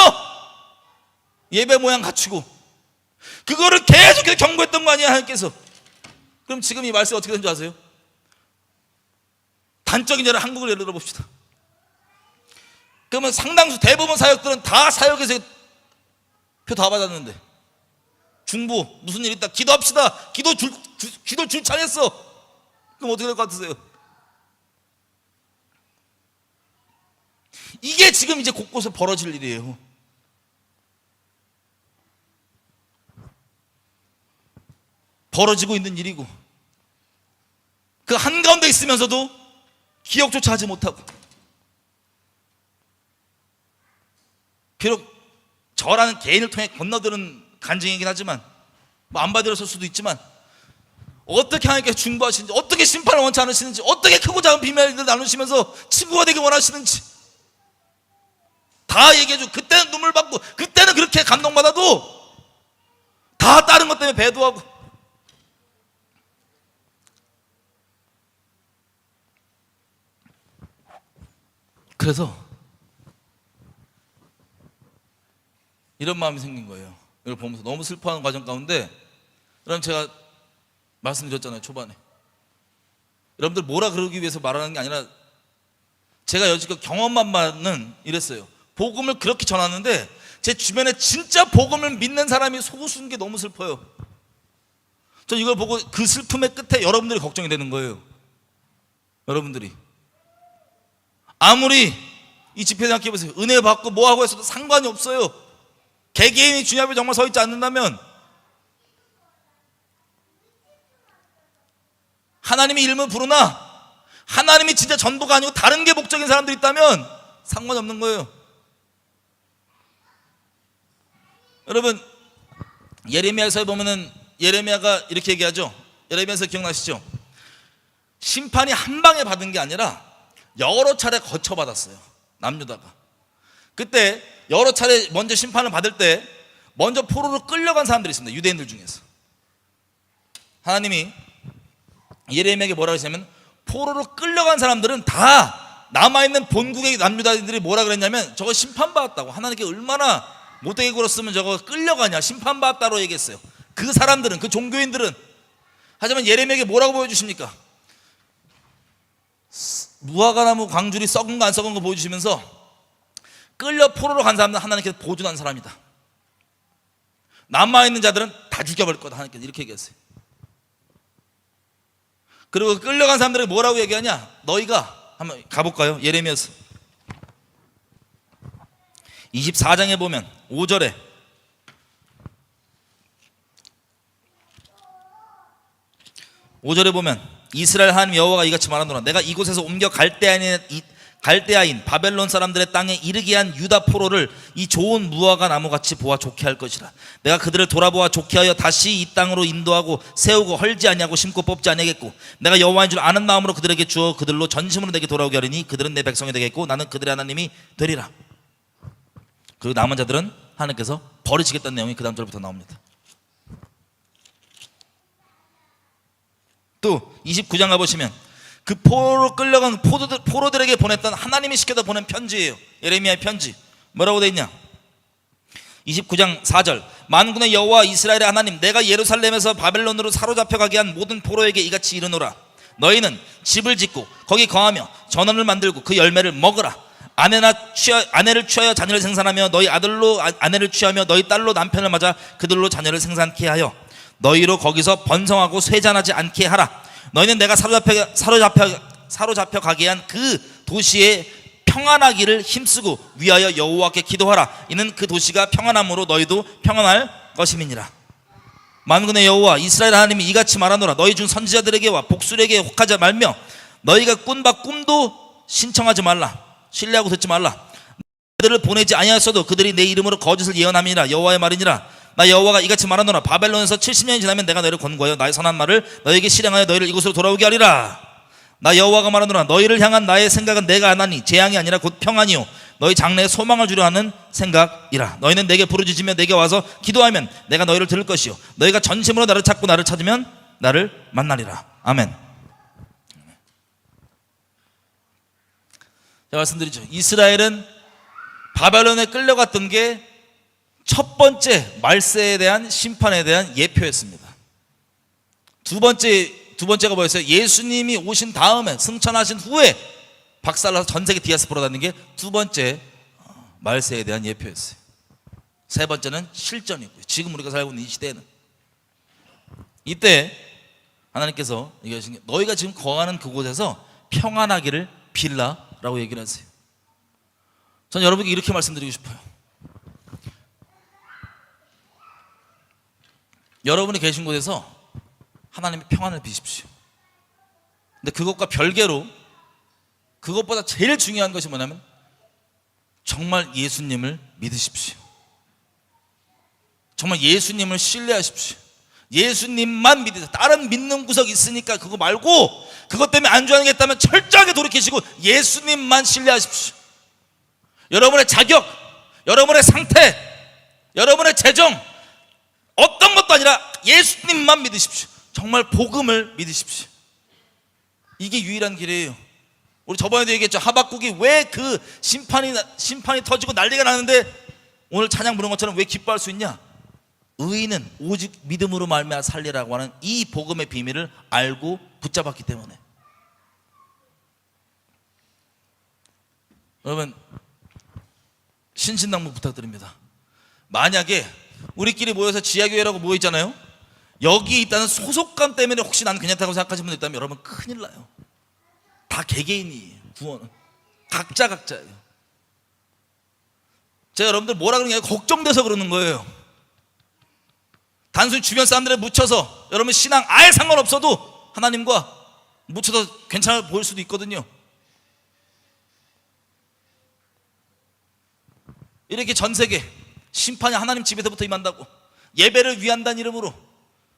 예배 모양 갖추고 그거를 계속 경고했던 거 아니야 하나님께서. 그럼 지금 이 말씀이 어떻게 된 줄 아세요? 단적인 예를 한국을 예를 들어 봅시다. 그러면 상당수 대부분 사역들은 다 사역에서 표 다 받았는데 중부 무슨 일 있다 기도합시다 기도 줄창했어. 그럼 어떻게 될 것 같으세요? 이게 지금 이제 곳곳에 벌어질 일이에요. 벌어지고 있는 일이고, 그 한가운데 있으면서도 기억조차 하지 못하고, 비록 저라는 개인을 통해 건너드는 간증이긴 하지만 뭐 안 받으셨을 수도 있지만 어떻게 하나님께서 중보하시는지, 어떻게 심판을 원치 않으시는지, 어떻게 크고 작은 비밀들을 나누시면서 친구가 되길 원하시는지 다 얘기해주고, 그때는 눈물 받고 그때는 그렇게 감동받아도 다 다른 것 때문에 배도하고. 그래서 이런 마음이 생긴 거예요. 이걸 보면서 너무 슬퍼하는 과정 가운데, 여러분 제가 말씀드렸잖아요 초반에. 여러분들 뭐라 그러기 위해서 말하는 게 아니라 제가 여지껏 경험만은 이랬어요. 복음을 그렇게 전하는데 제 주변에 진짜 복음을 믿는 사람이 소수인 게 너무 슬퍼요. 전 이걸 보고 그 슬픔의 끝에 여러분들이 걱정이 되는 거예요. 여러분들이 아무리 이 집회 생각해보세요. 은혜 받고 뭐하고 했어도 상관이 없어요. 개개인이 주님 앞에 정말 서 있지 않는다면, 하나님이 이름을 부르나 하나님이 진짜 전부가 아니고 다른 게 목적인 사람들이 있다면 상관이 없는 거예요. 여러분 예레미야서에 보면은 예레미야가 이렇게 얘기하죠. 예레미야서 기억나시죠? 심판이 한 방에 받은 게 아니라 여러 차례 거쳐 받았어요. 남유다가. 그때 여러 차례 먼저 심판을 받을 때 먼저 포로로 끌려간 사람들이 있습니다. 유대인들 중에서. 하나님이 예레미야에게 뭐라고 하시냐면, 포로로 끌려간 사람들은 다 남아있는 본국의 남유다인들이 뭐라 그랬냐면, 저거 심판받았다고. 하나님께 얼마나 못되게 굴었으면 저거 끌려가냐, 심판받았다고 얘기했어요. 그 사람들은, 그 종교인들은. 하지만 예레미야에게 뭐라고 보여주십니까? 무화과나무 광줄이 썩은 거 안 썩은 거 보여주시면서, 끌려 포로로 간 사람들은 하나님께서 보존한 사람이다. 남아있는 자들은 다 죽여버릴 거다. 하나님께서 이렇게 얘기했어요. 그리고 끌려간 사람들에게 뭐라고 얘기하냐? 너희가 한번 가볼까요? 예레미야서 24장에 보면 5절에 보면 이스라엘 하나님 여호와가 이같이 말하노라. 내가 이곳에서 옮겨 갈대아인 바벨론 사람들의 땅에 이르게 한 유다 포로를 이 좋은 무화과 나무같이 보아 좋게 할 것이라. 내가 그들을 돌아보아 좋게 하여 다시 이 땅으로 인도하고 세우고 헐지 아니하고 심고 뽑지 아니하겠고, 내가 여호와인 줄 아는 마음으로 그들에게 주어 그들로 전심으로 내게 돌아오게 하리니 그들은 내 백성이 되겠고 나는 그들의 하나님이 되리라. 그리고 남은 자들은 하나님께서 버리시겠다는 내용이 그 다음 절부터 나옵니다. 또 29장 가보시면 그 포로로 끌려간 포로들에게 보냈던, 하나님이 시켜서 보낸 편지예요. 예레미야의 편지. 뭐라고 돼 있냐? 29장 4절 만군의 여호와 이스라엘의 하나님 내가 예루살렘에서 바벨론으로 사로잡혀 가게 한 모든 포로에게 이같이 이르노라. 너희는 집을 짓고 거기 거하며 전원을 만들고 그 열매를 먹으라. 아내를 취하여 자녀를 생산하며 너희 아들로 아내를 취하며 너희 딸로 남편을 맞아 그들로 자녀를 생산케 하여 너희로 거기서 번성하고 쇠잔하지 않게 하라. 너희는 내가 사로잡혀 가게 한 그 도시에 평안하기를 힘쓰고 위하여 여호와께 기도하라. 이는 그 도시가 평안함으로 너희도 평안할 것임이니라. 만군의 여호와 이스라엘 하나님이 이같이 말하노라. 너희 중 선지자들에게와 복술에게 혹하지 말며 너희가 꾼바 꿈도 신청하지 말라. 신뢰하고 듣지 말라. 그들을 보내지 아니하였어도 그들이 내 이름으로 거짓을 예언함이니라. 여호와의 말이니라. 나 여호와가 이같이 말하노라. 바벨론에서 70년이 지나면 내가 너희를 권고하여 나의 선한 말을 너희에게 실행하여 너희를 이곳으로 돌아오게 하리라. 나 여호와가 말하노라. 너희를 향한 나의 생각은 내가 아나니 재앙이 아니라 곧 평안이요 너희 장래에 소망을 주려 하는 생각이라. 너희는 내게 부르짖으며 내게 와서 기도하면 내가 너희를 들을 것이요 너희가 전심으로 나를 찾고 나를 찾으면 나를 만나리라. 아멘. 제가 말씀드리죠. 이스라엘은 바벨론에 끌려갔던 게 첫 번째 말세에 대한 심판에 대한 예표였습니다. 두 번째가 뭐였어요? 예수님이 오신 다음에 승천하신 후에 박살나서 전 세계 디아스포라 다니는 게 두 번째 말세에 대한 예표였어요. 세 번째는 실전이고요. 지금 우리가 살고 있는 이 시대에는 이때 하나님께서 얘기하신 게 너희가 지금 거하는 그곳에서 평안하기를 빌라라고 얘기를 하세요. 전 여러분에게 이렇게 말씀드리고 싶어요. 여러분이 계신 곳에서 하나님의 평안을 비십시오. 근데 그것과 별개로 그것보다 제일 중요한 것이 뭐냐면 정말 예수님을 믿으십시오. 정말 예수님을 신뢰하십시오. 예수님만 믿으세요. 다른 믿는 구석이 있으니까 그거 말고 그것 때문에 안주하는 게 있다면 철저하게 돌이키시고 예수님만 신뢰하십시오. 여러분의 자격, 여러분의 상태, 여러분의 재정 어떤 것도 아니라 예수님만 믿으십시오. 정말 복음을 믿으십시오. 이게 유일한 길이에요. 우리 저번에도 얘기했죠. 하박국이 왜 그 심판이 터지고 난리가 나는데 오늘 찬양 부른 것처럼 왜 기뻐할 수 있냐? 의인은 오직 믿음으로 말미암아 살리라고 하는 이 복음의 비밀을 알고 붙잡았기 때문에. 여러분 신신당부 부탁드립니다. 만약에 우리끼리 모여서 지하교회라고 모여있잖아요. 여기 있다는 소속감 때문에 혹시 나는 괜찮다고 생각하시는 분들 있다면 여러분 큰일 나요. 다 개개인이에요. 구원은 각자예요. 제가 여러분들 뭐라 그러는 게 아니라 걱정돼서 그러는 거예요. 단순히 주변 사람들에 묻혀서 여러분 신앙 아예 상관없어도 하나님과 묻혀서 괜찮아 보일 수도 있거든요. 이렇게 전 세계 심판이 하나님 집에서부터 임한다고 예배를 위한다는 이름으로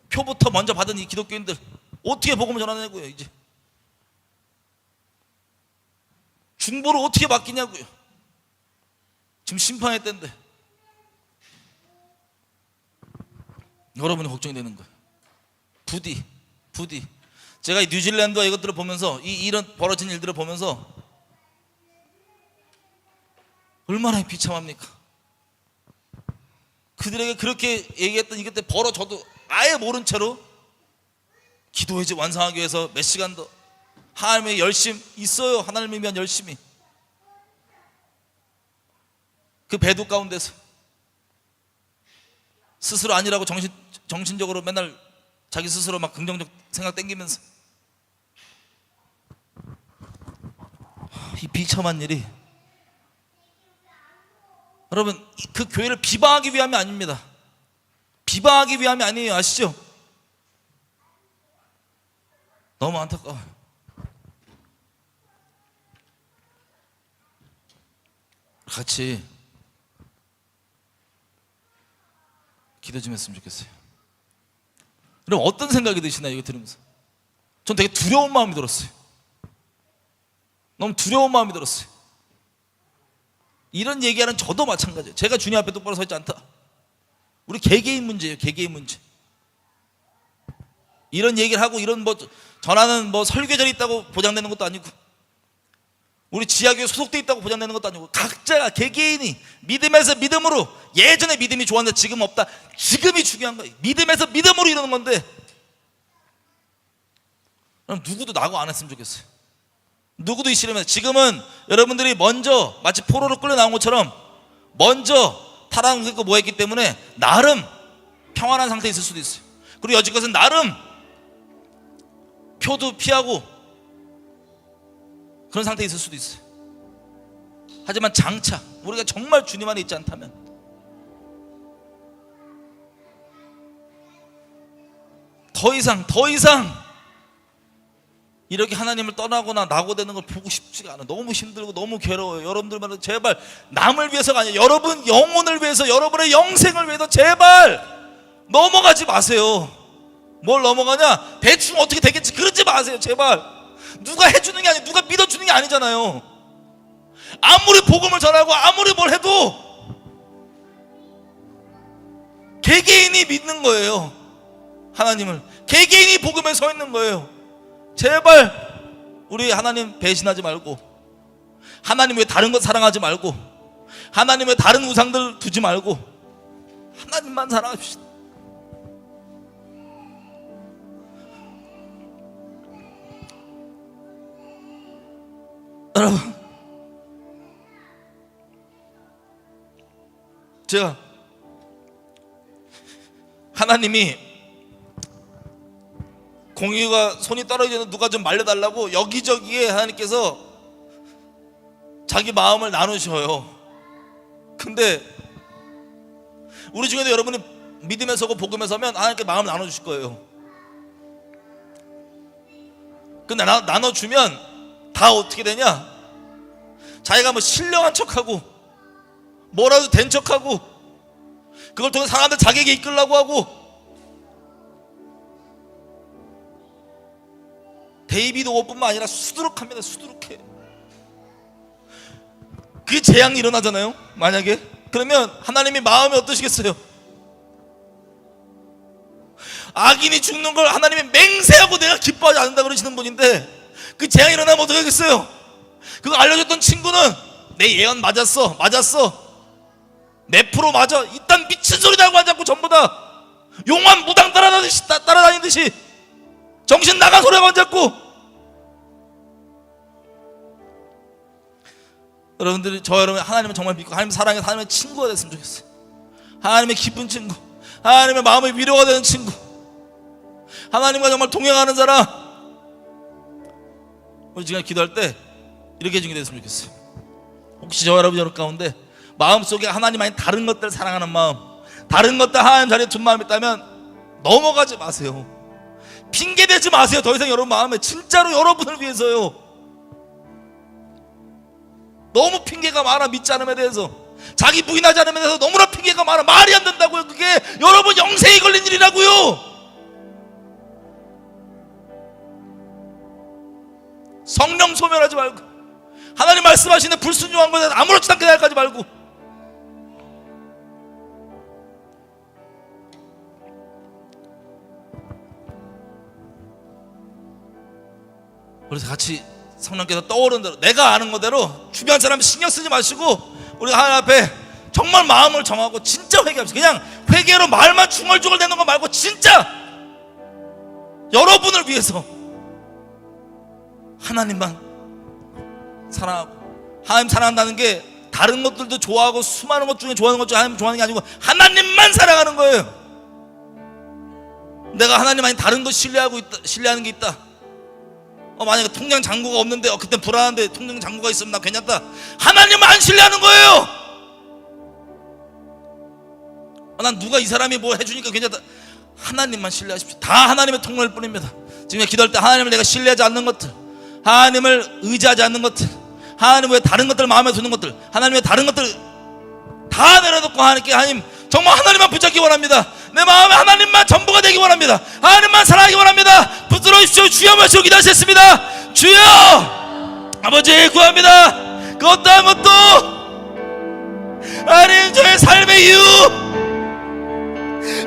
표부터 먼저 받은 이 기독교인들 어떻게 복음을 전하냐고요. 이제 중보를 어떻게 맡기냐고요. 지금 심판의 때인데 여러분이 걱정이 되는 거예요. 부디 제가 이 뉴질랜드와 이것들을 보면서 이런 벌어진 일들을 보면서 얼마나 비참합니까? 그들에게 그렇게 얘기했던 이것 때 벌어져도 아예 모른 채로 기도회지 완성하기 위해서 몇 시간 더 하나님의 열심 있어요. 하나님을 위한 열심이 그 배도 가운데서 스스로 아니라고 정신적으로 맨날 자기 스스로 막 긍정적 생각 땡기면서 이 비참한 일이 여러분 그 교회를 비방하기 위함이 아닙니다. 비방하기 위함이 아니에요. 아시죠? 너무 안타까워요. 같이 기도 좀 했으면 좋겠어요. 그럼 어떤 생각이 드시나요? 이거 들으면서 전 되게 두려운 마음이 들었어요. 너무 두려운 마음이 들었어요. 이런 얘기하는 저도 마찬가지예요. 제가 주님 앞에 똑바로 서 있지 않다. 우리 개개인 문제예요. 개개인 문제. 이런 얘기를 하고 이런 전하는 설교절이 있다고 보장되는 것도 아니고 우리 지하교회 소속돼 있다고 보장되는 것도 아니고 각자가 개개인이 믿음에서 믿음으로 예전에 믿음이 좋았는데 지금 없다. 지금이 중요한 거예요. 믿음에서 믿음으로 이루는 건데, 그럼 누구도 낙오 안 했으면 좋겠어요. 누구도 이 시름에, 지금은 여러분들이 먼저 마치 포로로 끌려 나온 것처럼 먼저 타락했고 뭐 했기 때문에 나름 평안한 상태에 있을 수도 있어요. 그리고 여지껏은 나름 표도 피하고 그런 상태에 있을 수도 있어요. 하지만 장차 우리가 정말 주님 안에 있지 않다면 더 이상 이렇게 하나님을 떠나거나 낙오되는 걸 보고 싶지가 않아요. 너무 힘들고 너무 괴로워요. 여러분들만 제발 남을 위해서가 아니라 여러분 영혼을 위해서, 여러분의 영생을 위해서 제발 넘어가지 마세요. 뭘 넘어가냐? 대충 어떻게 되겠지 그러지 마세요. 제발. 누가 해주는 게 아니고 누가 믿어주는 게 아니잖아요. 아무리 복음을 전하고 아무리 뭘 해도 개개인이 믿는 거예요. 하나님을 개개인이 복음에 서 있는 거예요. 제발 우리 하나님 배신하지 말고, 하나님 왜 다른 것 사랑하지 말고, 하나님 왜 다른 우상들 두지 말고 하나님만 사랑합시다. 여러분, 제가 하나님이 공유가 손이 떨어지는 누가 좀 말려달라고 여기저기에 하나님께서 자기 마음을 나누셔요. 근데 우리 중에도 여러분이 믿음에 서고 복음에 서면 하나님께 마음을 나눠주실 거예요. 근데 나눠주면 다 어떻게 되냐? 자기가 뭐 신령한 척하고 뭐라도 된 척하고 그걸 통해 사람들 자기에게 이끌려고 하고, 데이비드 오뿐만 아니라 수두룩합니다. 수두룩해. 그 재앙이 일어나잖아요. 만약에 그러면 하나님이 마음이 어떠시겠어요? 악인이 죽는 걸 하나님이 맹세하고 내가 기뻐하지 않는다 그러시는 분인데 그 재앙이 일어나면 어떻게 하겠어요? 그거 알려줬던 친구는 내 예언 맞았어 몇 프로 맞아, 이딴 미친 소리도 하고 앉았고 전부 다 용한 무당 따라다니듯이 정신 나간 소리하고 앉았고. 여러분들이 여러분 하나님을 정말 믿고 하나님 사랑해 하나님의 친구가 됐으면 좋겠어요. 하나님의 기쁜 친구, 하나님의 마음의 위로가 되는 친구, 하나님과 정말 동행하는 사람. 우리 지금 기도할 때 이렇게 해주게 됐으면 좋겠어요. 혹시 여러분 가운데 마음속에 하나님 아닌 다른 것들 사랑하는 마음, 다른 것들 하나님 자리에 둔 마음이 있다면 넘어가지 마세요. 핑계대지 마세요. 더 이상 여러분 마음에 진짜로 여러분을 위해서요. 너무 핑계가 많아. 믿지 않음에 대해서, 자기 부인하지 않음에 대해서 너무나 핑계가 많아. 말이 안 된다고요. 그게 여러분 영생이 걸린 일이라고요. 성령 소멸하지 말고, 하나님 말씀하시는 불순종한 것에 아무렇지도 않게 생각하지 말고. 그래서 같이 성령께서 떠오르는 대로, 내가 아는 거대로 주변 사람 신경 쓰지 마시고 우리가 하나님 앞에 정말 마음을 정하고 진짜 회개합시다. 그냥 회개로 말만 중얼중얼 되는 거 말고 진짜 여러분을 위해서 하나님만 사랑하고, 하나님 사랑한다는 게 다른 것들도 좋아하고 수많은 것 중에 좋아하는 것 중에 하나님 좋아하는 게 아니고 하나님만 사랑하는 거예요. 내가 하나님 아닌 다른 것 신뢰하는 게 있다. 만약에 통장 잔고가 없는데 그땐 불안한데 통장 잔고가 있으면 나 괜찮다. 하나님만 안 신뢰하는 거예요. 난 누가 이 사람이 뭐 해주니까 괜찮다. 하나님만 신뢰하십시오. 다 하나님의 통로일 뿐입니다. 지금 기도할 때 하나님을 내가 신뢰하지 않는 것들, 하나님을 의지하지 않는 것들, 하나님 왜 다른 것들 마음에 드는 것들, 하나님 왜 다른 것들 다 내려놓고 하나님께, 하나님 정말 하나님만 붙잡기 원합니다. 내 마음에 하나님만 전부가 되기 원합니다. 하나님만 사랑하기 원합니다. 붙들어 주십시오. 주여 말씀 기도하셨습니다. 주여 아버지 구합니다. 그 어떠한 것도 하나님 저의 삶의 이유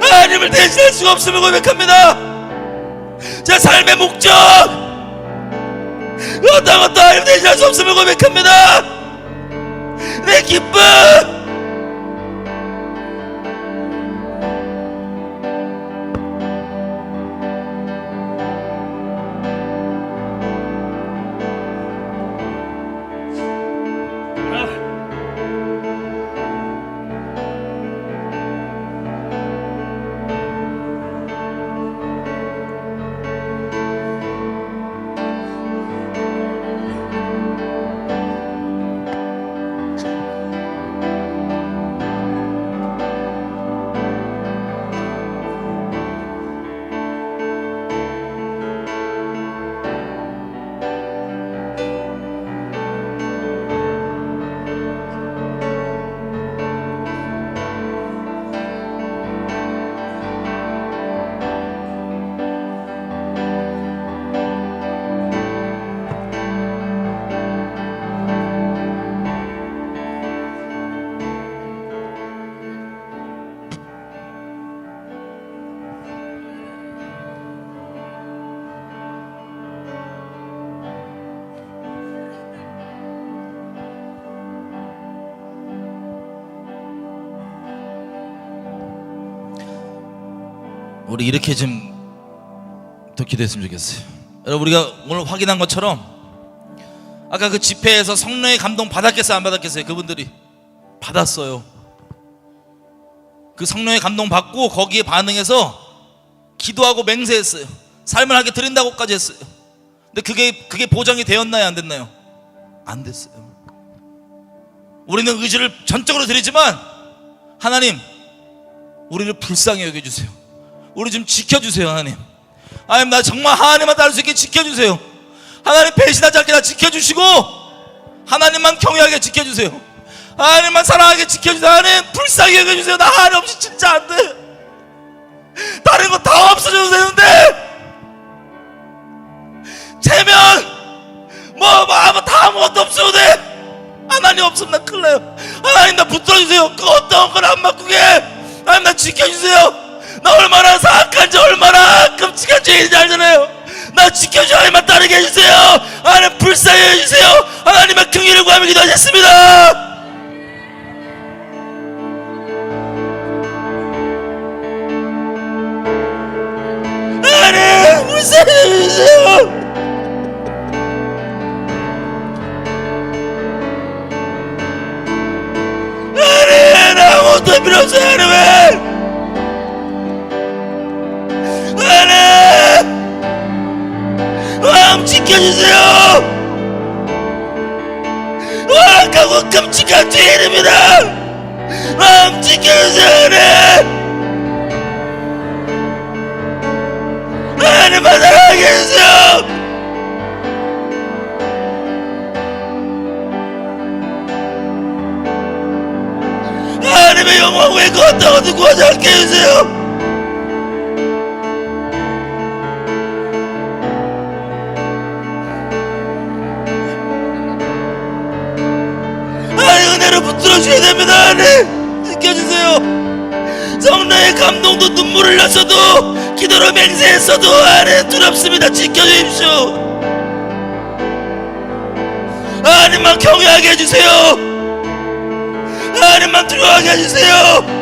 하나님을 대신할 수가 없음을 고백합니다. 제 삶의 목적 어떠한 것도 하나님을 대신할 수 없음을 고백합니다. 내 기쁨 우리 이렇게 좀 더 기도했으면 좋겠어요. 여러분, 우리가 오늘 확인한 것처럼 아까 그 집회에서 성령의 감동 받았겠어요, 안 받았겠어요? 그분들이 받았어요. 그 성령의 감동 받고 거기에 반응해서 기도하고 맹세했어요. 삶을 하게 드린다고까지 했어요. 근데 그게 보장이 되었나요, 안 됐나요? 안 됐어요. 우리는 의지를 전적으로 드리지만 하나님, 우리를 불쌍히 여겨주세요. 우리 좀 지켜주세요. 하나님, 나 정말 하나님만 따를 수 있게 지켜주세요. 하나님, 배신하지 않게 나 지켜주시고 하나님만 경외하게 지켜주세요. 하나님만 사랑하게 지켜주세요. 하나님, 불쌍히 여겨주세요. 나 하나님 없이 진짜 안 돼. 다른 거 다 없어져도 되는데 체면 다 아무것도 없어도 돼. 하나님 없으면 나 큰일 나요. 하나님, 나 붙들어주세요. 그 어떤 걸 안 바꾸게. 하나님, 나 지켜주세요. 나 얼마나 사악한지, 얼마나 끔찍한 죄인인지 알잖아요. 나 지켜주세요. 하나님만 따르게 해주세요. 하나님, 불쌍히 해주세요. 하나님의 긍휼을 구하며 기도하셨습니다. 하나님, 불쌍히 해주세요. 하나님, 아무것도 필요 없어요. 하나님, 마음 지켜주세요. 악하고 끔찍한 죄인입니다. 마음 지켜주세요. 하나님만 사랑하게 해주세요. 하나님의 영광 외에 그 어떤 것도 구하지 않게 해주세요. 은혜를 붙들어주셔야 됩니다. 하나님, 지켜주세요. 성령의 감동도 눈물을 흘렸어도 기도로 맹세했어도 하나님, 두렵습니다. 지켜주십시오. 하나님만 경외하게 해주세요. 하나님만 두려워하게 해주세요.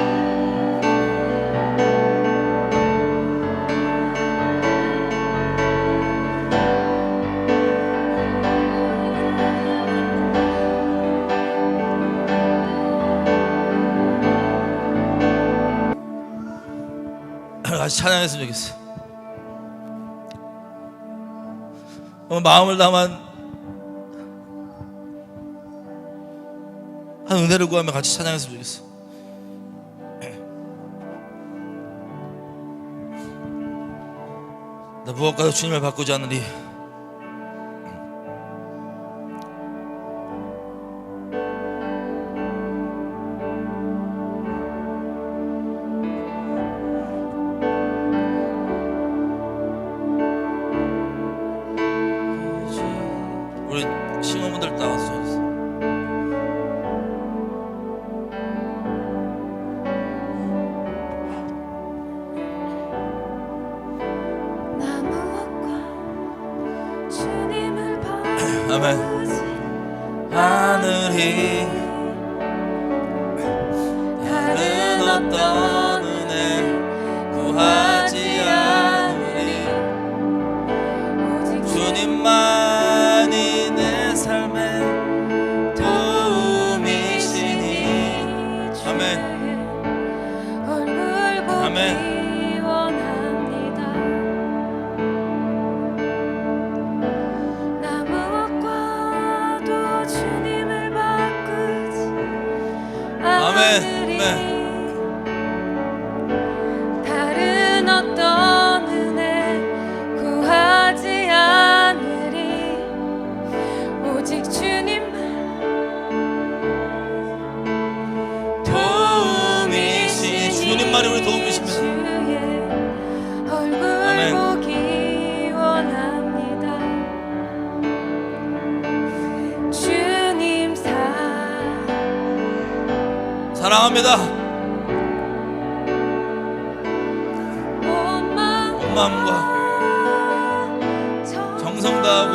같이 찬양했으면 좋겠어요. 마음을 담은 한 은혜를 구하며 같이 찬양했으면 좋겠어요. 나 무엇과도 주님을 바꾸지 않으리. 우리 신혼분들 나왔어요. 아멘. 하늘이 다른 어떤 은혜 구하지 않으리. 주님만이 내 삶의 도움이시니. 아멘. 아멘. 아멘. 다른 어떤 은혜 구하지 않으리. 오직 주님만 도움이시. 주님만이 우리 도움이십니다. 주의 얼굴 아멘. 보기 원합니다. 주님 사랑합니다. 온 마음과 정성 다하고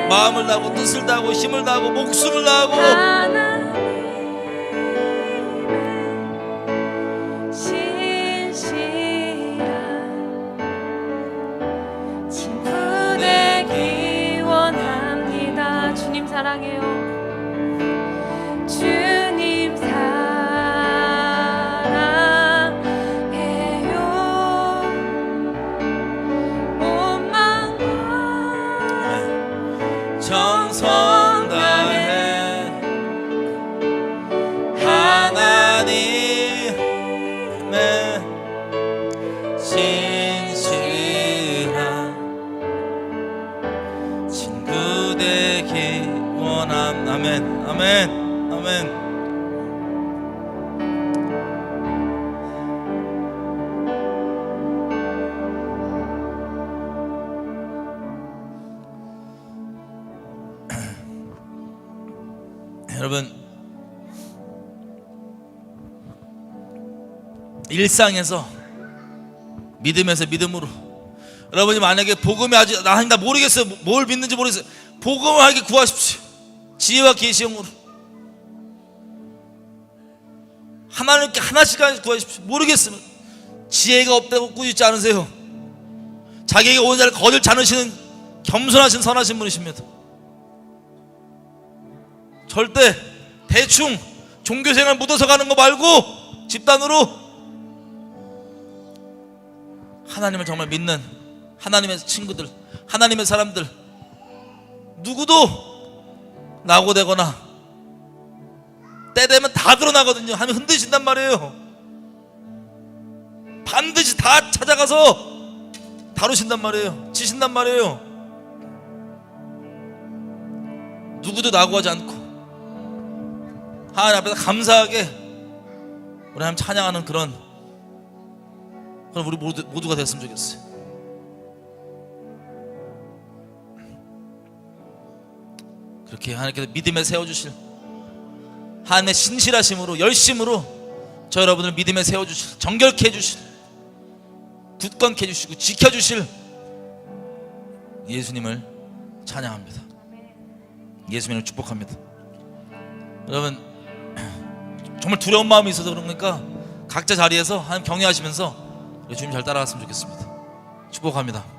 마음을 다하고 뜻을 다하고 힘을 다하고 목숨을 다하고 신실한 사랑해요. 주님 사랑해요. 온 마음과 정성 다해 하나님의 진실한 친구 되기 원함. 아멘 아멘 아멘. 여러분, 일상에서 믿음에서 믿음으로, 여러분이 만약에 복음이 아직 나 모르겠어요, 뭘 믿는지 모르겠어요, 복음을 하게 구하십시오. 지혜와 계시형으로 하나님께 하나씩 구하십시오. 모르겠으면 지혜가 없다고 꾸짖지 않으세요. 자기에게 오는 자를 거들지 않으시는 겸손하신 선하신 분이십니다. 절대 대충 종교생활 묻어서 가는 거 말고 집단으로 하나님을 정말 믿는 하나님의 친구들, 하나님의 사람들, 누구도 낙오되거나 때 되면 다 드러나거든요. 하나님 흔드신단 말이에요. 반드시 다 찾아가서 다루신단 말이에요. 지신단 말이에요. 누구도 낙오하지 않고 하나님 앞에서 감사하게 우리 하나님 찬양하는 그런 우리 모두가 됐으면 좋겠어요. 그렇게 하나님께서 믿음에 세워주실, 하나님의 신실하심으로 열심으로 저 여러분을 믿음에 세워주실, 정결케 해주실, 굳건케 해주시고 지켜주실 예수님을 찬양합니다. 예수님을 축복합니다. 여러분, 정말 두려운 마음이 있어서 그러니까 각자 자리에서 하나님 경외하시면서 주님 잘 따라갔으면 좋겠습니다. 축복합니다.